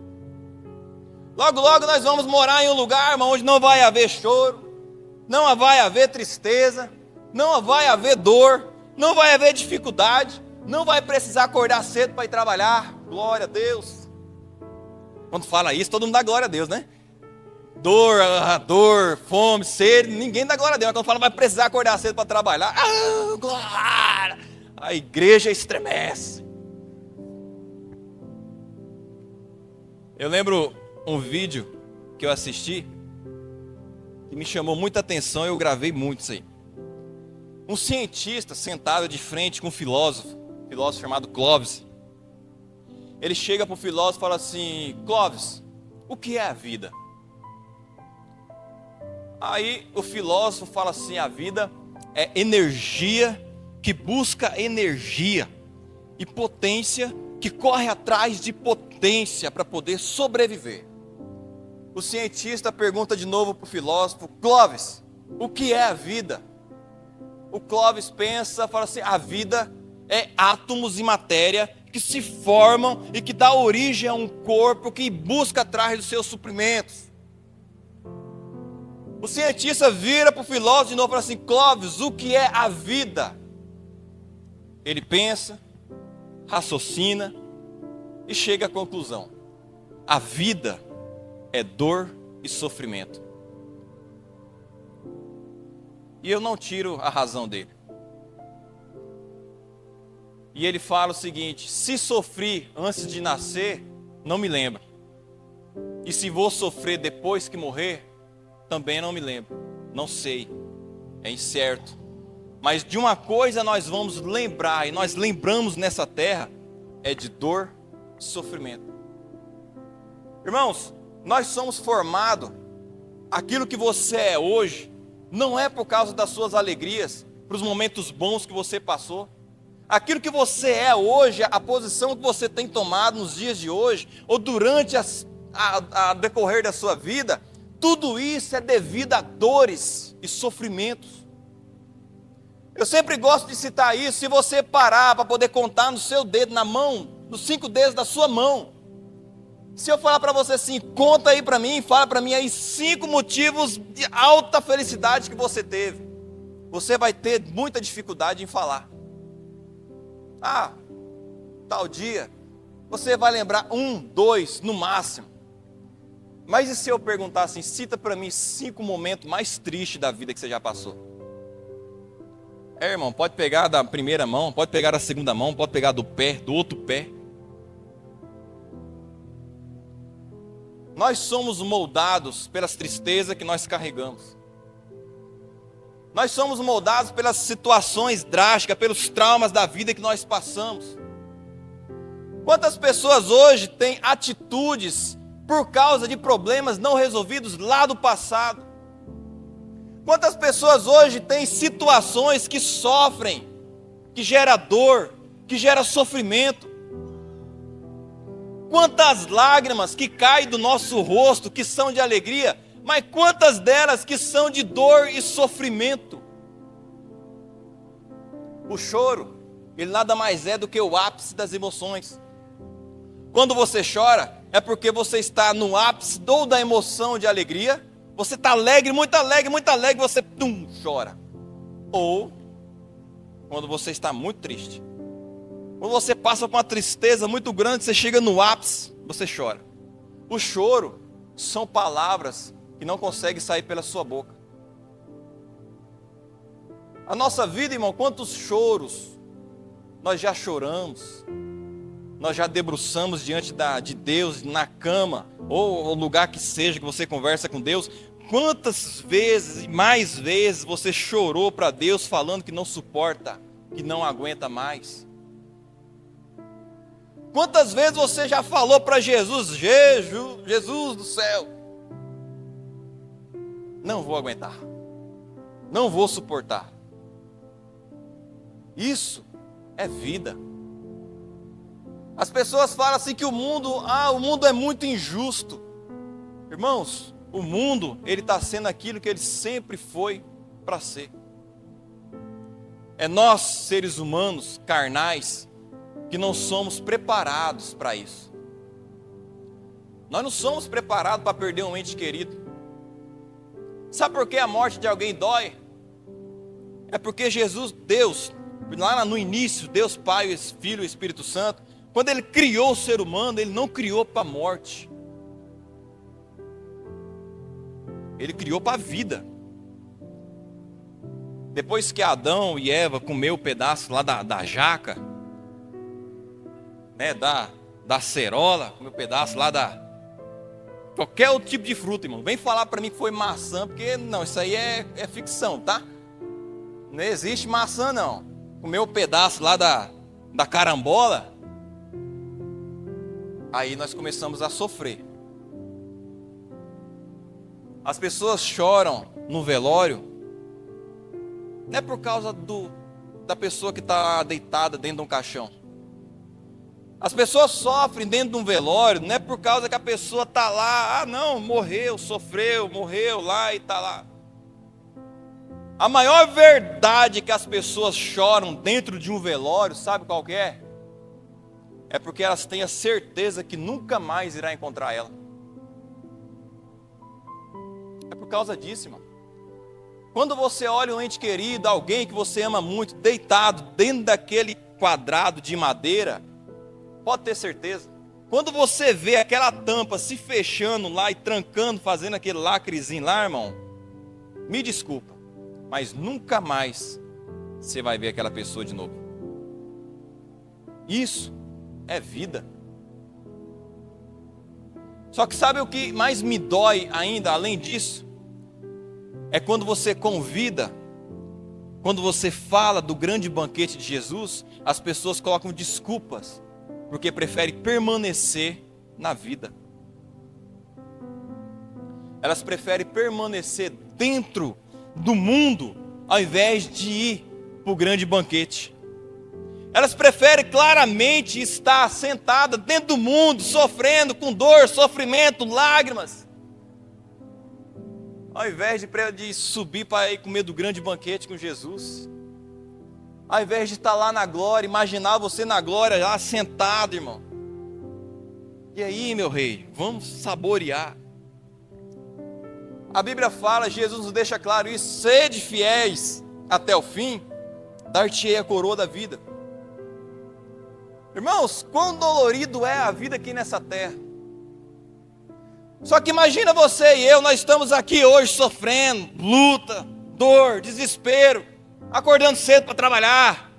Logo nós vamos morar em um lugar, irmão, onde não vai haver choro, não vai haver tristeza, não vai haver dor, não vai haver dificuldade, não vai precisar acordar cedo para ir trabalhar. Glória a Deus. Quando fala isso, todo mundo dá glória a Deus, né? Dor, fome, sede, ninguém dá glória a Deus. Mas quando fala vai precisar acordar cedo para trabalhar, glória! A igreja estremece. Eu lembro um vídeo que eu assisti que me chamou muita atenção e eu gravei muito isso aí. Um cientista sentado de frente com um filósofo chamado Clovis. Ele chega para o filósofo e fala assim: Clovis, o que é a vida? Aí o filósofo fala assim: a vida é energia que busca energia e potência que corre atrás de potência para poder sobreviver. O cientista pergunta de novo para o filósofo: Clóvis, o que é a vida? O Clóvis pensa, fala assim: a vida é átomos e matéria que se formam e que dá origem a um corpo que busca atrás dos seus suprimentos. O cientista vira para o filósofo de novo e fala assim: Clóvis, o que é a vida? Ele pensa, raciocina e chega à conclusão: a vida é dor e sofrimento. E eu não tiro a razão dele. E ele fala o seguinte: se sofri antes de nascer, não me lembro. E se vou sofrer depois que morrer, também não me lembro. Não sei, é incerto. Mas de uma coisa nós vamos lembrar, e nós lembramos nessa terra, é de dor e sofrimento. Irmãos, nós somos formados, aquilo que você é hoje, não é por causa das suas alegrias, para os momentos bons que você passou. Aquilo que você é hoje, a posição que você tem tomado nos dias de hoje, ou durante a decorrer da sua vida, tudo isso é devido a dores e sofrimentos. Eu sempre gosto de citar isso. Se você parar para poder contar no seu dedo, na mão, nos 5 dedos da sua mão, se eu falar para você assim: conta aí para mim, fala para mim aí 5 motivos de alta felicidade que você teve, você vai ter muita dificuldade em falar. Ah, tal dia, você vai lembrar 1, 2 no máximo. Mas e se eu perguntar assim: cita para mim 5 momentos mais tristes da vida que você já passou? Irmão, pode pegar da primeira mão, pode pegar da segunda mão, pode pegar do pé, do outro pé. Nós somos moldados pelas tristezas que nós carregamos. Nós somos moldados pelas situações drásticas, pelos traumas da vida que nós passamos. Quantas pessoas hoje têm atitudes por causa de problemas não resolvidos lá do passado? Quantas pessoas hoje têm situações que sofrem, que gera dor, que gera sofrimento? Quantas lágrimas que caem do nosso rosto, que são de alegria, mas quantas delas que são de dor e sofrimento? O choro, ele nada mais é do que o ápice das emoções. Quando você chora, é porque você está no ápice ou da emoção de alegria, você está alegre, muito alegre, você chora. Ou, quando você está muito triste, quando você passa por uma tristeza muito grande, você chega no ápice, você chora. O choro são palavras que não conseguem sair pela sua boca. A nossa vida, irmão, quantos choros nós já choramos, nós já debruçamos diante de Deus, na cama, ou o lugar que seja que você conversa com Deus. Quantas vezes e mais vezes você chorou para Deus falando que não suporta, que não aguenta mais? Quantas vezes você já falou para Jesus: Jesus do céu, não vou aguentar, não vou suportar. Isso é vida. As pessoas falam assim que o mundo é muito injusto. Irmãos, o mundo, ele está sendo aquilo que ele sempre foi para ser. É nós, seres humanos, carnais, que não somos preparados para isso. Nós não somos preparados para perder um ente querido. Sabe por que a morte de alguém dói? É porque Jesus, Deus, lá no início, Deus Pai, Filho e Espírito Santo, quando Ele criou o ser humano, Ele não criou para a morte. Ele criou para a vida. Depois que Adão e Eva comeu o pedaço lá da jaca, né, da cerola, comeu o pedaço lá qualquer outro tipo de fruta, irmão. Vem falar para mim que foi maçã, porque não, isso aí é ficção, tá? Não existe maçã, não. Comeu o pedaço lá da carambola, aí nós começamos a sofrer. As pessoas choram no velório, não é por causa da pessoa que está deitada dentro de um caixão. As pessoas sofrem dentro de um velório, não é por causa que a pessoa está lá, não, morreu, sofreu, morreu lá e está lá. A maior verdade que as pessoas choram dentro de um velório, sabe qual que é? É porque elas têm a certeza que nunca mais irá encontrar ela. É por causa disso, irmão. Quando você olha um ente querido, alguém que você ama muito, deitado dentro daquele quadrado de madeira, pode ter certeza. Quando você vê aquela tampa se fechando lá e trancando, fazendo aquele lacrezinho lá, irmão, me desculpa, mas nunca mais você vai ver aquela pessoa de novo. Isso é vida. Só que sabe o que mais me dói ainda, além disso? É quando você convida, quando você fala do grande banquete de Jesus, as pessoas colocam desculpas, porque preferem permanecer na vida. Elas preferem permanecer dentro do mundo, ao invés de ir para o grande banquete. Elas preferem claramente estar sentadas dentro do mundo, sofrendo com dor, sofrimento, lágrimas, ao invés de subir para ir comer do grande banquete com Jesus. Ao invés de estar lá na glória, imaginar você na glória, lá sentado, irmão. E aí, meu rei, vamos saborear. A Bíblia fala, Jesus nos deixa claro isso: sede fiéis até o fim, dar-te-ei a coroa da vida. Irmãos, quão dolorido é a vida aqui nessa terra. Só que imagina você e eu, nós estamos aqui hoje sofrendo, luta, dor, desespero, acordando cedo para trabalhar,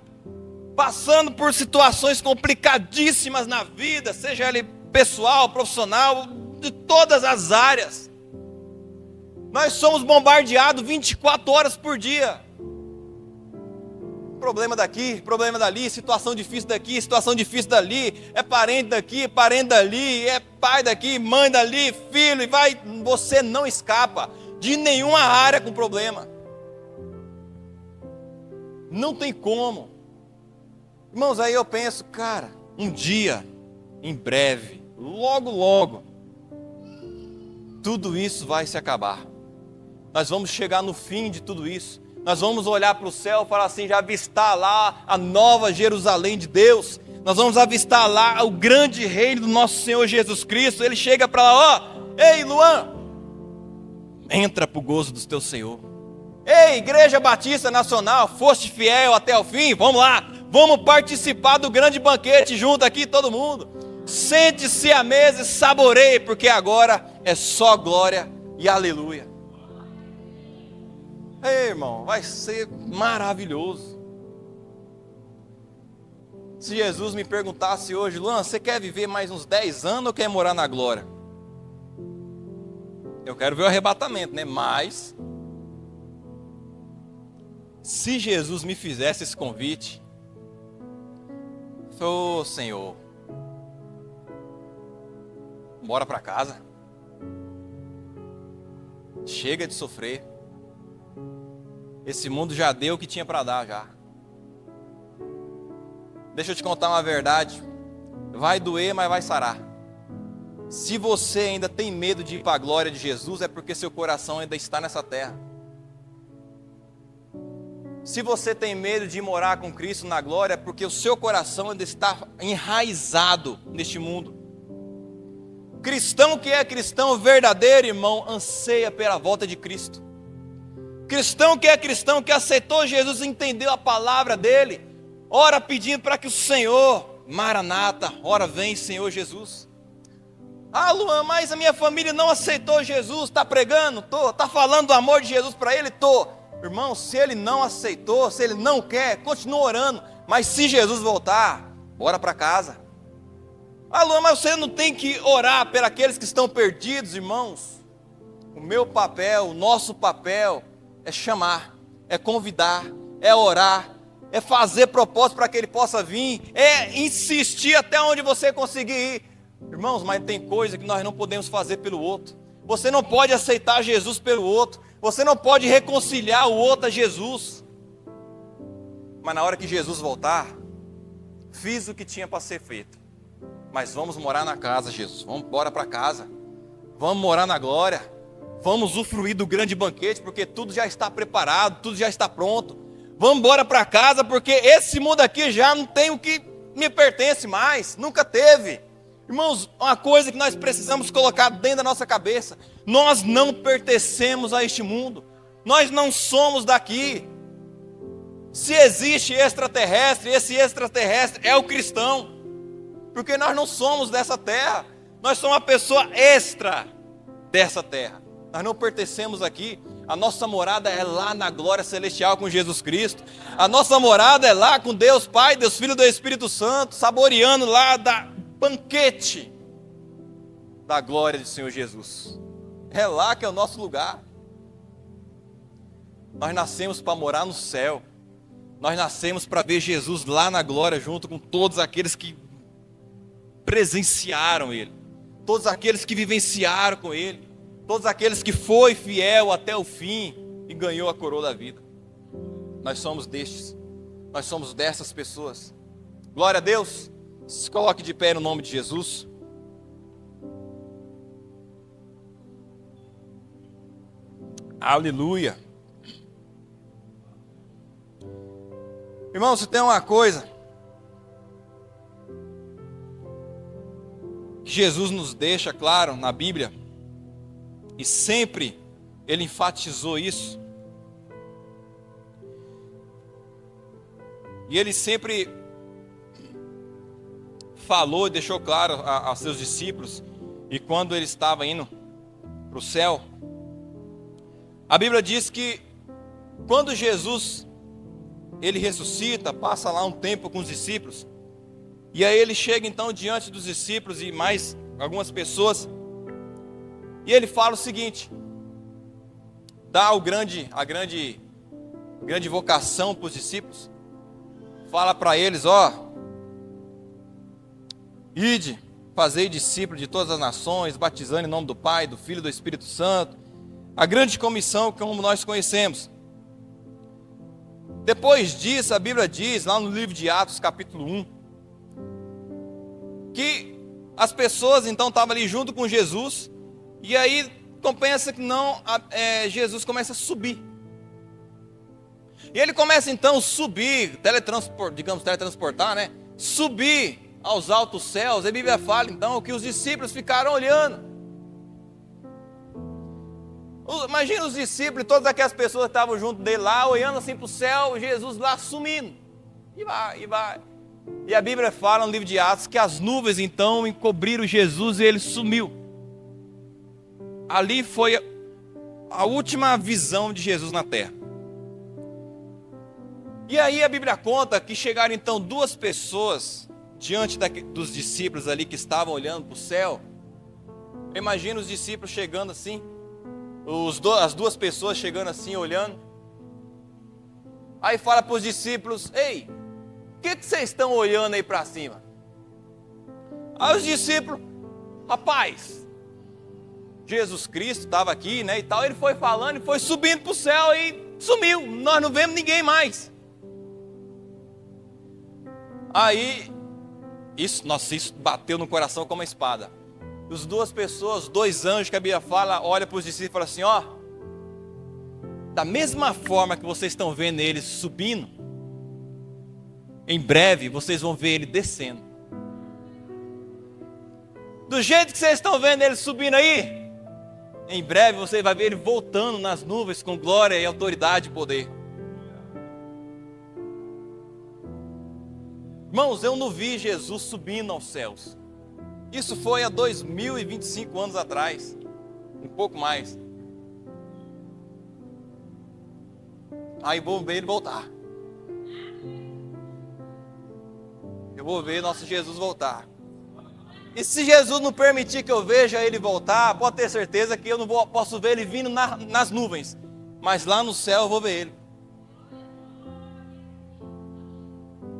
passando por situações complicadíssimas na vida, seja ele pessoal, profissional, de todas as áreas. Nós somos bombardeados 24 horas por dia. Problema daqui, problema dali, situação difícil daqui, situação difícil dali, é parente daqui, parente dali, é pai daqui, mãe dali, filho, e vai, você não escapa de nenhuma área com problema. Não tem como. Irmãos, aí eu penso, cara, um dia, em breve, logo, logo, tudo isso vai se acabar. Nós vamos chegar no fim de tudo isso. Nós vamos olhar para o céu e falar assim, já avistar lá a nova Jerusalém de Deus. Nós vamos avistar lá o grande reino do nosso Senhor Jesus Cristo. Ele chega para lá, ó, ei Luan, entra para o gozo do teu Senhor. Ei, Igreja Batista Nacional, foste fiel até o fim, vamos lá. Vamos participar do grande banquete junto aqui, todo mundo. Sente-se à mesa e saboreie, porque agora é só glória e aleluia. Ei, irmão, vai ser maravilhoso. Se Jesus me perguntasse hoje, Luan, você quer viver mais uns 10 anos ou quer morar na glória? Eu quero ver o arrebatamento, né? Mas, se Jesus me fizesse esse convite, ô Senhor, bora para casa. Chega de sofrer. Esse mundo já deu o que tinha para dar já. Deixa eu te contar uma verdade. Vai doer, mas vai sarar. Se você ainda tem medo de ir para a glória de Jesus, é porque seu coração ainda está nessa terra. Se você tem medo de morar com Cristo na glória, é porque o seu coração ainda está enraizado neste mundo. Cristão que é cristão verdadeiro, irmão, anseia pela volta de Cristo. Cristão que é cristão, que aceitou Jesus e entendeu a palavra dele, ora pedindo para que o Senhor, Maranata, ora vem Senhor Jesus. Ah, Luan, mas a minha família não aceitou Jesus, está pregando? Tô. Está falando do amor de Jesus para ele? Tô. Irmão, se ele não aceitou, se ele não quer, continua orando, mas se Jesus voltar, bora para casa. Ah, Luan, mas você não tem que orar por aqueles que estão perdidos, irmãos. O meu papel, o nosso papel, é chamar, é convidar, é orar, é fazer propósito para que ele possa vir, é insistir até onde você conseguir ir. Irmãos, mas tem coisa que nós não podemos fazer pelo outro. Você não pode aceitar Jesus pelo outro. Você não pode reconciliar o outro a Jesus. Mas na hora que Jesus voltar, fiz o que tinha para ser feito. Mas vamos morar na casa, Jesus. Vamos embora para casa. Vamos morar na glória. Vamos usufruir do grande banquete, porque tudo já está preparado, tudo já está pronto. Vamos embora para casa, porque esse mundo aqui já não tem o que me pertence mais. Nunca teve. Irmãos, uma coisa que nós precisamos colocar dentro da nossa cabeça: nós não pertencemos a este mundo. Nós não somos daqui. Se existe extraterrestre, esse extraterrestre é o cristão. Porque nós não somos dessa terra. Nós somos uma pessoa extra dessa terra. Nós não pertencemos aqui. A nossa morada é lá na glória celestial com Jesus Cristo. A nossa morada é lá com Deus Pai, Deus Filho e Deus Espírito Santo, saboreando lá da banquete da glória do Senhor Jesus. É lá que é o nosso lugar. Nós nascemos para morar no céu. Nós nascemos para ver Jesus lá na glória, junto com todos aqueles que presenciaram Ele, todos aqueles que vivenciaram com Ele, todos aqueles que foi fiel até o fim e ganhou a coroa da vida. Nós somos destes, nós somos dessas pessoas. Glória a Deus. Se coloque de pé no nome de Jesus. Aleluia. Irmão, se tem uma coisa que Jesus nos deixa claro na Bíblia, e sempre Ele enfatizou isso, e Ele sempre falou e deixou claro aos seus discípulos, e quando Ele estava indo para o céu, a Bíblia diz que quando Jesus Ele ressuscita, passa lá um tempo com os discípulos, e aí Ele chega então diante dos discípulos e mais algumas pessoas, e Ele fala o seguinte, dá a grande vocação para os discípulos, fala para eles, ide, fazei discípulos de todas as nações, batizando em nome do Pai, do Filho e do Espírito Santo, a grande comissão como nós conhecemos. Depois disso, a Bíblia diz, lá no livro de Atos, capítulo 1, que as pessoas então estavam ali junto com Jesus, e aí compensa que não, Jesus começa a subir. E ele começa então a subir, teletransportar, né? Subir aos altos céus. A Bíblia fala então que os discípulos ficaram olhando. Imagina os discípulos e todas aquelas pessoas que estavam junto dele lá, olhando assim para o céu, Jesus lá sumindo. E vai. E a Bíblia fala no livro de Atos que as nuvens então encobriram Jesus e ele sumiu. Ali foi a última visão de Jesus na terra. E aí a Bíblia conta que chegaram então duas pessoas diante dos discípulos ali que estavam olhando para o céu. Imagina os discípulos chegando assim, as duas pessoas chegando assim, olhando. Aí fala para os discípulos, ei, o que vocês estão olhando aí para cima? Aí os discípulos, rapaz, Jesus Cristo estava aqui, né, e tal, ele foi falando e foi subindo para o céu e sumiu, nós não vemos ninguém mais. Aí, isso bateu no coração como uma espada. As duas pessoas, dois anjos que a Bíblia fala, olha para os discípulos e fala assim, da mesma forma que vocês estão vendo ele subindo, em breve vocês vão ver ele descendo. Do jeito que vocês estão vendo ele subindo aí, em breve você vai ver ele voltando nas nuvens com glória e autoridade e poder. Irmãos, eu não vi Jesus subindo aos céus. Isso foi há 2025 anos atrás, um pouco mais. Aí vou ver ele voltar. Eu vou ver nosso Jesus voltar. E se Jesus não permitir que eu veja ele voltar, pode ter certeza que eu não posso ver ele vindo nas nuvens. Mas lá no céu eu vou ver ele.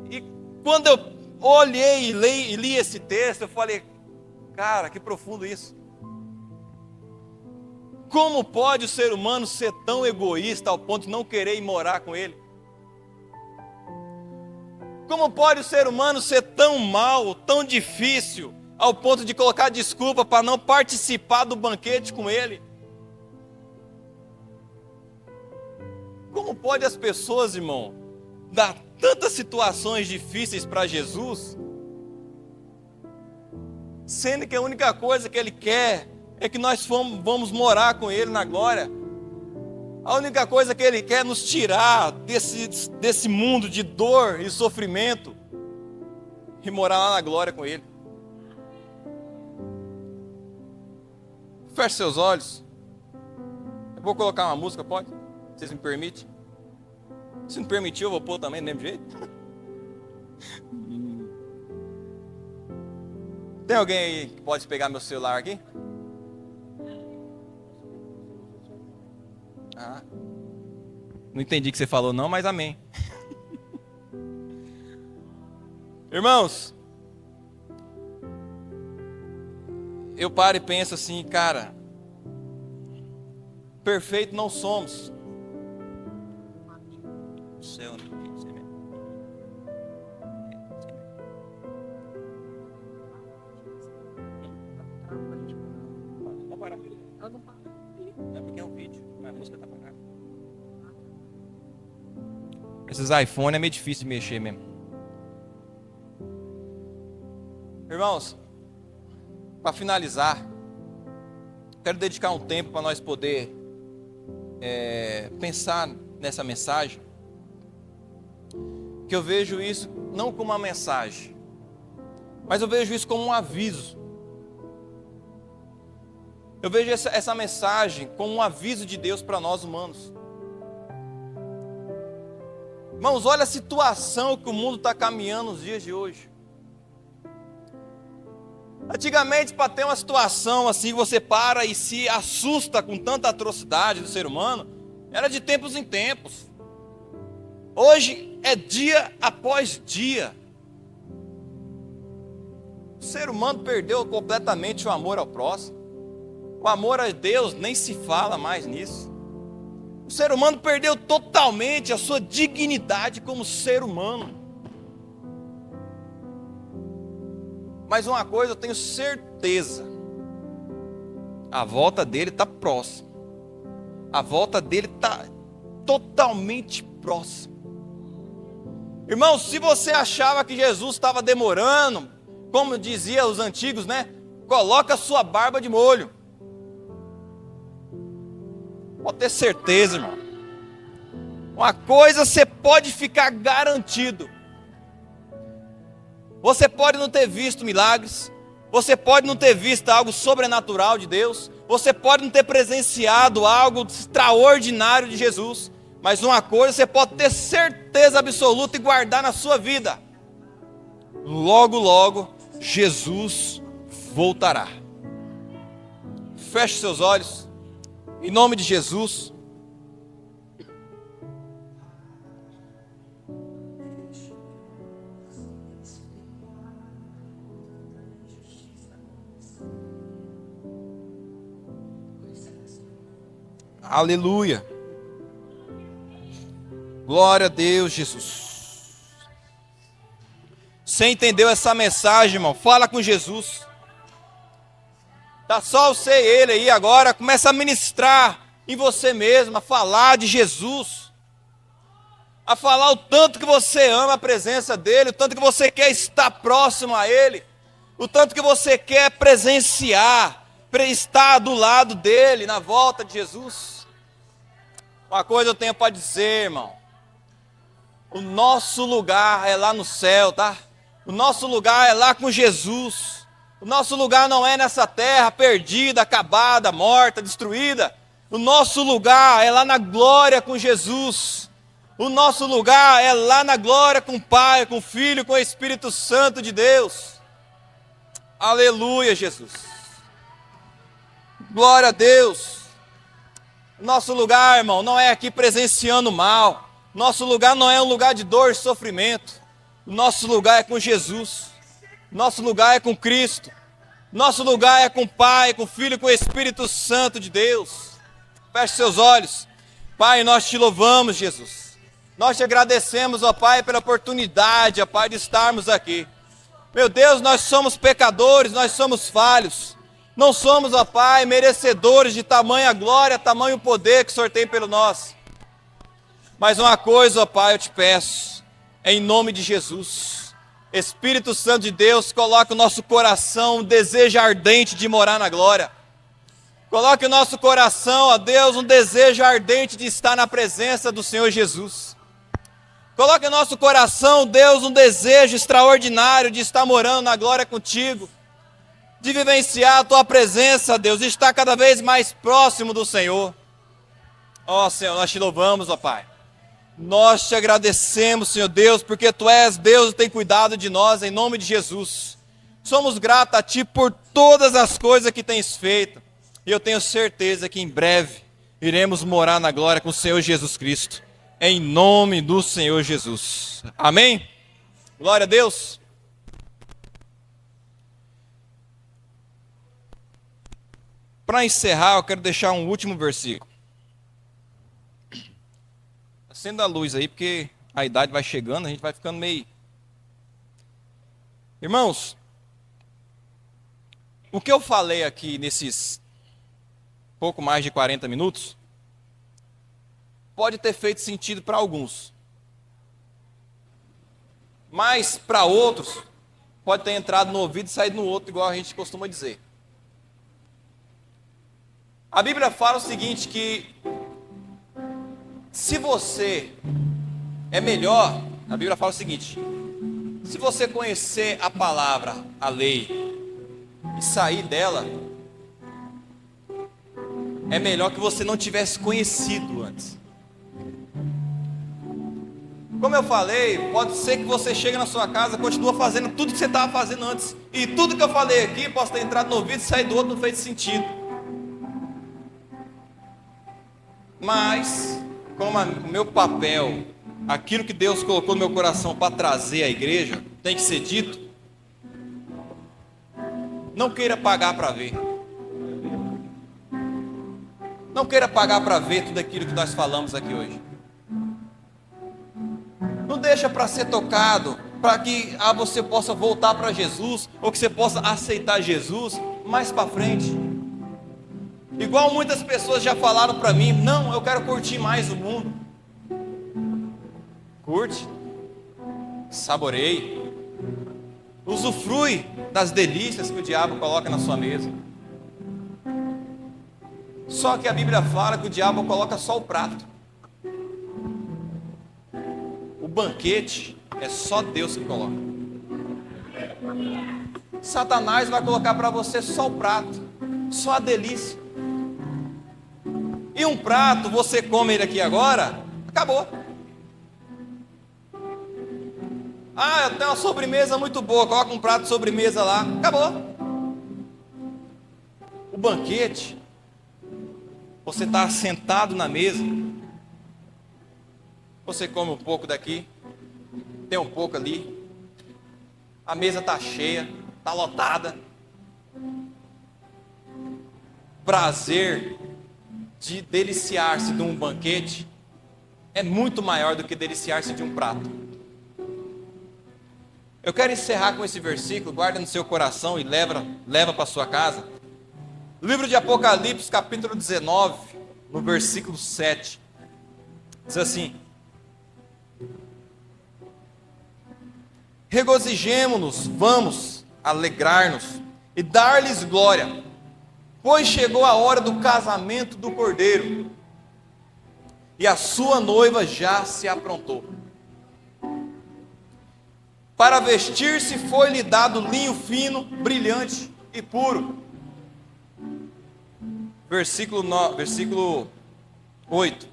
E quando eu olhei e li esse texto, eu falei, cara, que profundo isso. Como pode o ser humano ser tão egoísta ao ponto de não querer ir morar com ele? Como pode o ser humano ser tão mau, tão difícil, ao ponto de colocar desculpa para não participar do banquete com ele. Como pode as pessoas, irmão, dar tantas situações difíceis para Jesus, sendo que a única coisa que ele quer é que nós vamos morar com ele na glória? A única coisa que ele quer é nos tirar desse mundo de dor e sofrimento e morar lá na glória com ele. Feche seus olhos. Eu vou colocar uma música, pode? Vocês me permitem? Se não permitir, eu vou pôr também do mesmo jeito. Tem alguém aí que pode pegar meu celular aqui? Ah, não entendi o que você falou não, mas amém. Irmãos, eu paro e penso assim, cara, perfeito não somos. Céu, é porque é um vídeo, a música tá parada. Esses iPhone é meio difícil de mexer mesmo. Irmãos, para finalizar, quero dedicar um tempo para nós poder pensar nessa mensagem, que eu vejo isso não como uma mensagem, mas eu vejo isso como um aviso. Eu vejo essa mensagem como um aviso de Deus para nós humanos. Irmãos, olha a situação que o mundo está caminhando nos dias de hoje. Antigamente, para ter uma situação assim, você para e se assusta com tanta atrocidade do ser humano, era de tempos em tempos. Hoje é dia após dia. O ser humano perdeu completamente o amor ao próximo. O amor a Deus nem se fala mais nisso. O ser humano perdeu totalmente a sua dignidade como ser humano. Mas uma coisa eu tenho certeza: a volta dele está próxima. A volta dele está totalmente próxima. Irmão, se você achava que Jesus estava demorando, como diziam os antigos, né? Coloca a sua barba de molho. Pode ter certeza, irmão. Uma coisa você pode ficar garantido. Você pode não ter visto milagres. Você pode não ter visto algo sobrenatural de Deus. Você pode não ter presenciado algo extraordinário de Jesus. Mas uma coisa você pode ter certeza absoluta e guardar na sua vida: logo, logo, Jesus voltará. Feche seus olhos. Em nome de Jesus. Aleluia. Glória a Deus, Jesus. Você entendeu essa mensagem, irmão? Fala com Jesus. Tá só você e ele aí agora. Começa a ministrar em você mesmo, a falar de Jesus, a falar o tanto que você ama a presença dele, o tanto que você quer estar próximo a ele, o tanto que você quer presenciar, estar do lado dele na volta de Jesus. Uma coisa eu tenho para dizer, irmão: o nosso lugar é lá no céu, tá? O nosso lugar é lá com Jesus. O nosso lugar não é nessa terra perdida, acabada, morta, destruída. O nosso lugar é lá na glória com Jesus. O nosso lugar é lá na glória com o Pai, com o Filho, com o Espírito Santo de Deus. Aleluia, Jesus. Glória a Deus. Nosso lugar, irmão, não é aqui presenciando mal. Nosso lugar não é um lugar de dor e sofrimento. O nosso lugar é com Jesus. Nosso lugar é com Cristo. Nosso lugar é com o Pai, com o Filho, com o Espírito Santo de Deus. Feche seus olhos. Pai, nós te louvamos, Jesus. Nós te agradecemos, ó Pai, pela oportunidade, ó Pai, de estarmos aqui. Meu Deus, nós somos pecadores, nós somos falhos. Não somos, ó Pai, merecedores de tamanha glória, tamanho poder que o Senhor tem pelo nós. Mas uma coisa, ó Pai, eu te peço, em nome de Jesus, Espírito Santo de Deus, coloque o nosso coração um desejo ardente de morar na glória. Coloque o nosso coração, ó Deus, um desejo ardente de estar na presença do Senhor Jesus. Coloque no nosso coração, Deus, um desejo extraordinário de estar morando na glória contigo, de vivenciar a tua presença, Deus, de estar cada vez mais próximo do Senhor. Ó Senhor, nós te louvamos, ó Pai. Nós te agradecemos, Senhor Deus, porque tu és Deus e tem cuidado de nós, em nome de Jesus. Somos gratos a ti por todas as coisas que tens feito. E eu tenho certeza que em breve iremos morar na glória com o Senhor Jesus Cristo. Em nome do Senhor Jesus. Amém? Glória a Deus. Para encerrar, eu quero deixar um último versículo. Acenda a luz aí, porque a idade vai chegando, a gente vai ficando meio... Irmãos, o que eu falei aqui nesses pouco mais de 40 minutos, pode ter feito sentido para alguns. Mas para outros, pode ter entrado no ouvido e saído no outro, igual a gente costuma dizer. A Bíblia fala o seguinte, que se você é melhor, a Bíblia fala o seguinte, se você conhecer a palavra, a lei, e sair dela, é melhor que você não tivesse conhecido antes. Como eu falei, pode ser que você chegue na sua casa e continue fazendo tudo que você estava fazendo antes. E tudo que eu falei aqui, posso ter entrado no ouvido e sair do outro, não fez sentido. Mas, como o meu papel, aquilo que Deus colocou no meu coração para trazer à igreja, tem que ser dito, não queira pagar para ver. Não queira pagar para ver tudo aquilo que nós falamos aqui hoje. Não deixa para ser tocado, para que você possa voltar para Jesus, ou que você possa aceitar Jesus mais para frente. Igual muitas pessoas já falaram para mim, não, eu quero curtir mais o mundo. Curte, saboreie, usufrui das delícias que o diabo coloca na sua mesa. Só que a Bíblia fala que o diabo coloca só o prato. O banquete é só Deus que coloca. Satanás vai colocar para você só o prato, só a delícia. E um prato, você come ele aqui agora, acabou. Ah, eu tenho uma sobremesa muito boa, coloca um prato de sobremesa lá, acabou. O banquete, você está sentado na mesa, você come um pouco daqui, tem um pouco ali, a mesa está cheia, está lotada. Prazer de deliciar-se de um banquete é muito maior do que deliciar-se de um prato. Eu quero encerrar com esse versículo, guarda no seu coração e leva para sua casa. Livro de Apocalipse, capítulo 19, no versículo 7. Diz assim: regozijemo-nos, vamos alegrar-nos e dar-lhes glória, pois chegou a hora do casamento do Cordeiro, e a sua noiva já se aprontou. Para vestir-se foi-lhe dado linho fino, brilhante e puro. Versículo 8.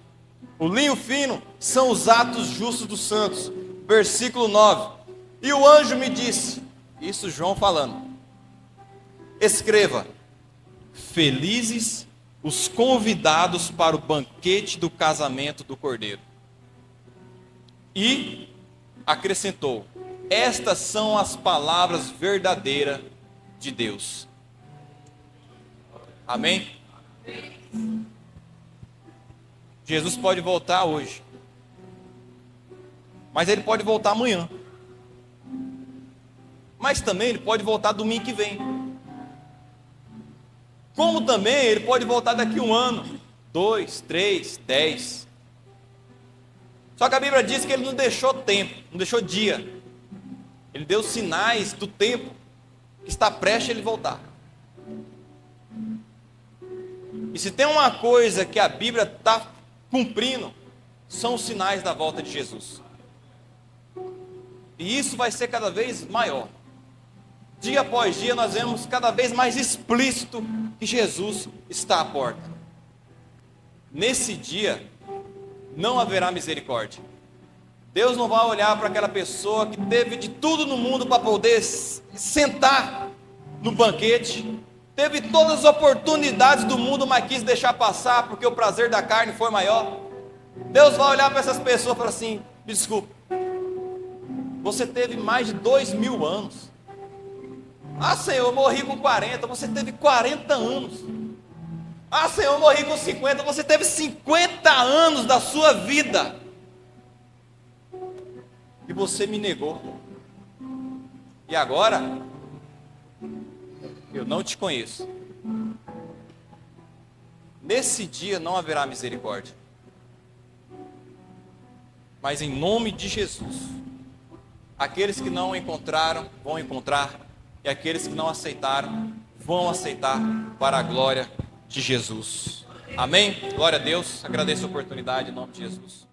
O linho fino são os atos justos dos santos. Versículo 9. E o anjo me disse, isso João falando, escreva: felizes os convidados para o banquete do casamento do Cordeiro. E acrescentou: estas são as palavras verdadeiras de Deus. Amém? Jesus pode voltar hoje, mas ele pode voltar amanhã. mas também ele pode voltar domingo que vem. Como também ele pode voltar daqui um ano, 2, 3, 10. Só que a Bíblia diz que ele não deixou tempo, não deixou dia. Ele deu sinais do tempo que está prestes a ele voltar. E se tem uma coisa que a Bíblia está cumprindo, são os sinais da volta de Jesus. E isso vai ser cada vez maior. Dia após dia nós vemos cada vez mais explícito que Jesus está à porta. Nesse dia não haverá misericórdia. Deus não vai olhar para aquela pessoa que teve de tudo no mundo para poder sentar no banquete, teve todas as oportunidades do mundo, mas quis deixar passar porque o prazer da carne foi maior. Deus vai olhar para essas pessoas e falar assim: me desculpa, você teve mais de 2000 anos. Ah, Senhor, eu morri com 40, você teve 40 anos. Ah, Senhor, eu morri com 50, você teve 50 anos da sua vida. E você me negou. E agora, eu não te conheço. Nesse dia não haverá misericórdia. Mas em nome de Jesus, aqueles que não encontraram, vão encontrar. E aqueles que não aceitaram, vão aceitar para a glória de Jesus. Amém? Glória a Deus. Agradeço a oportunidade em nome de Jesus.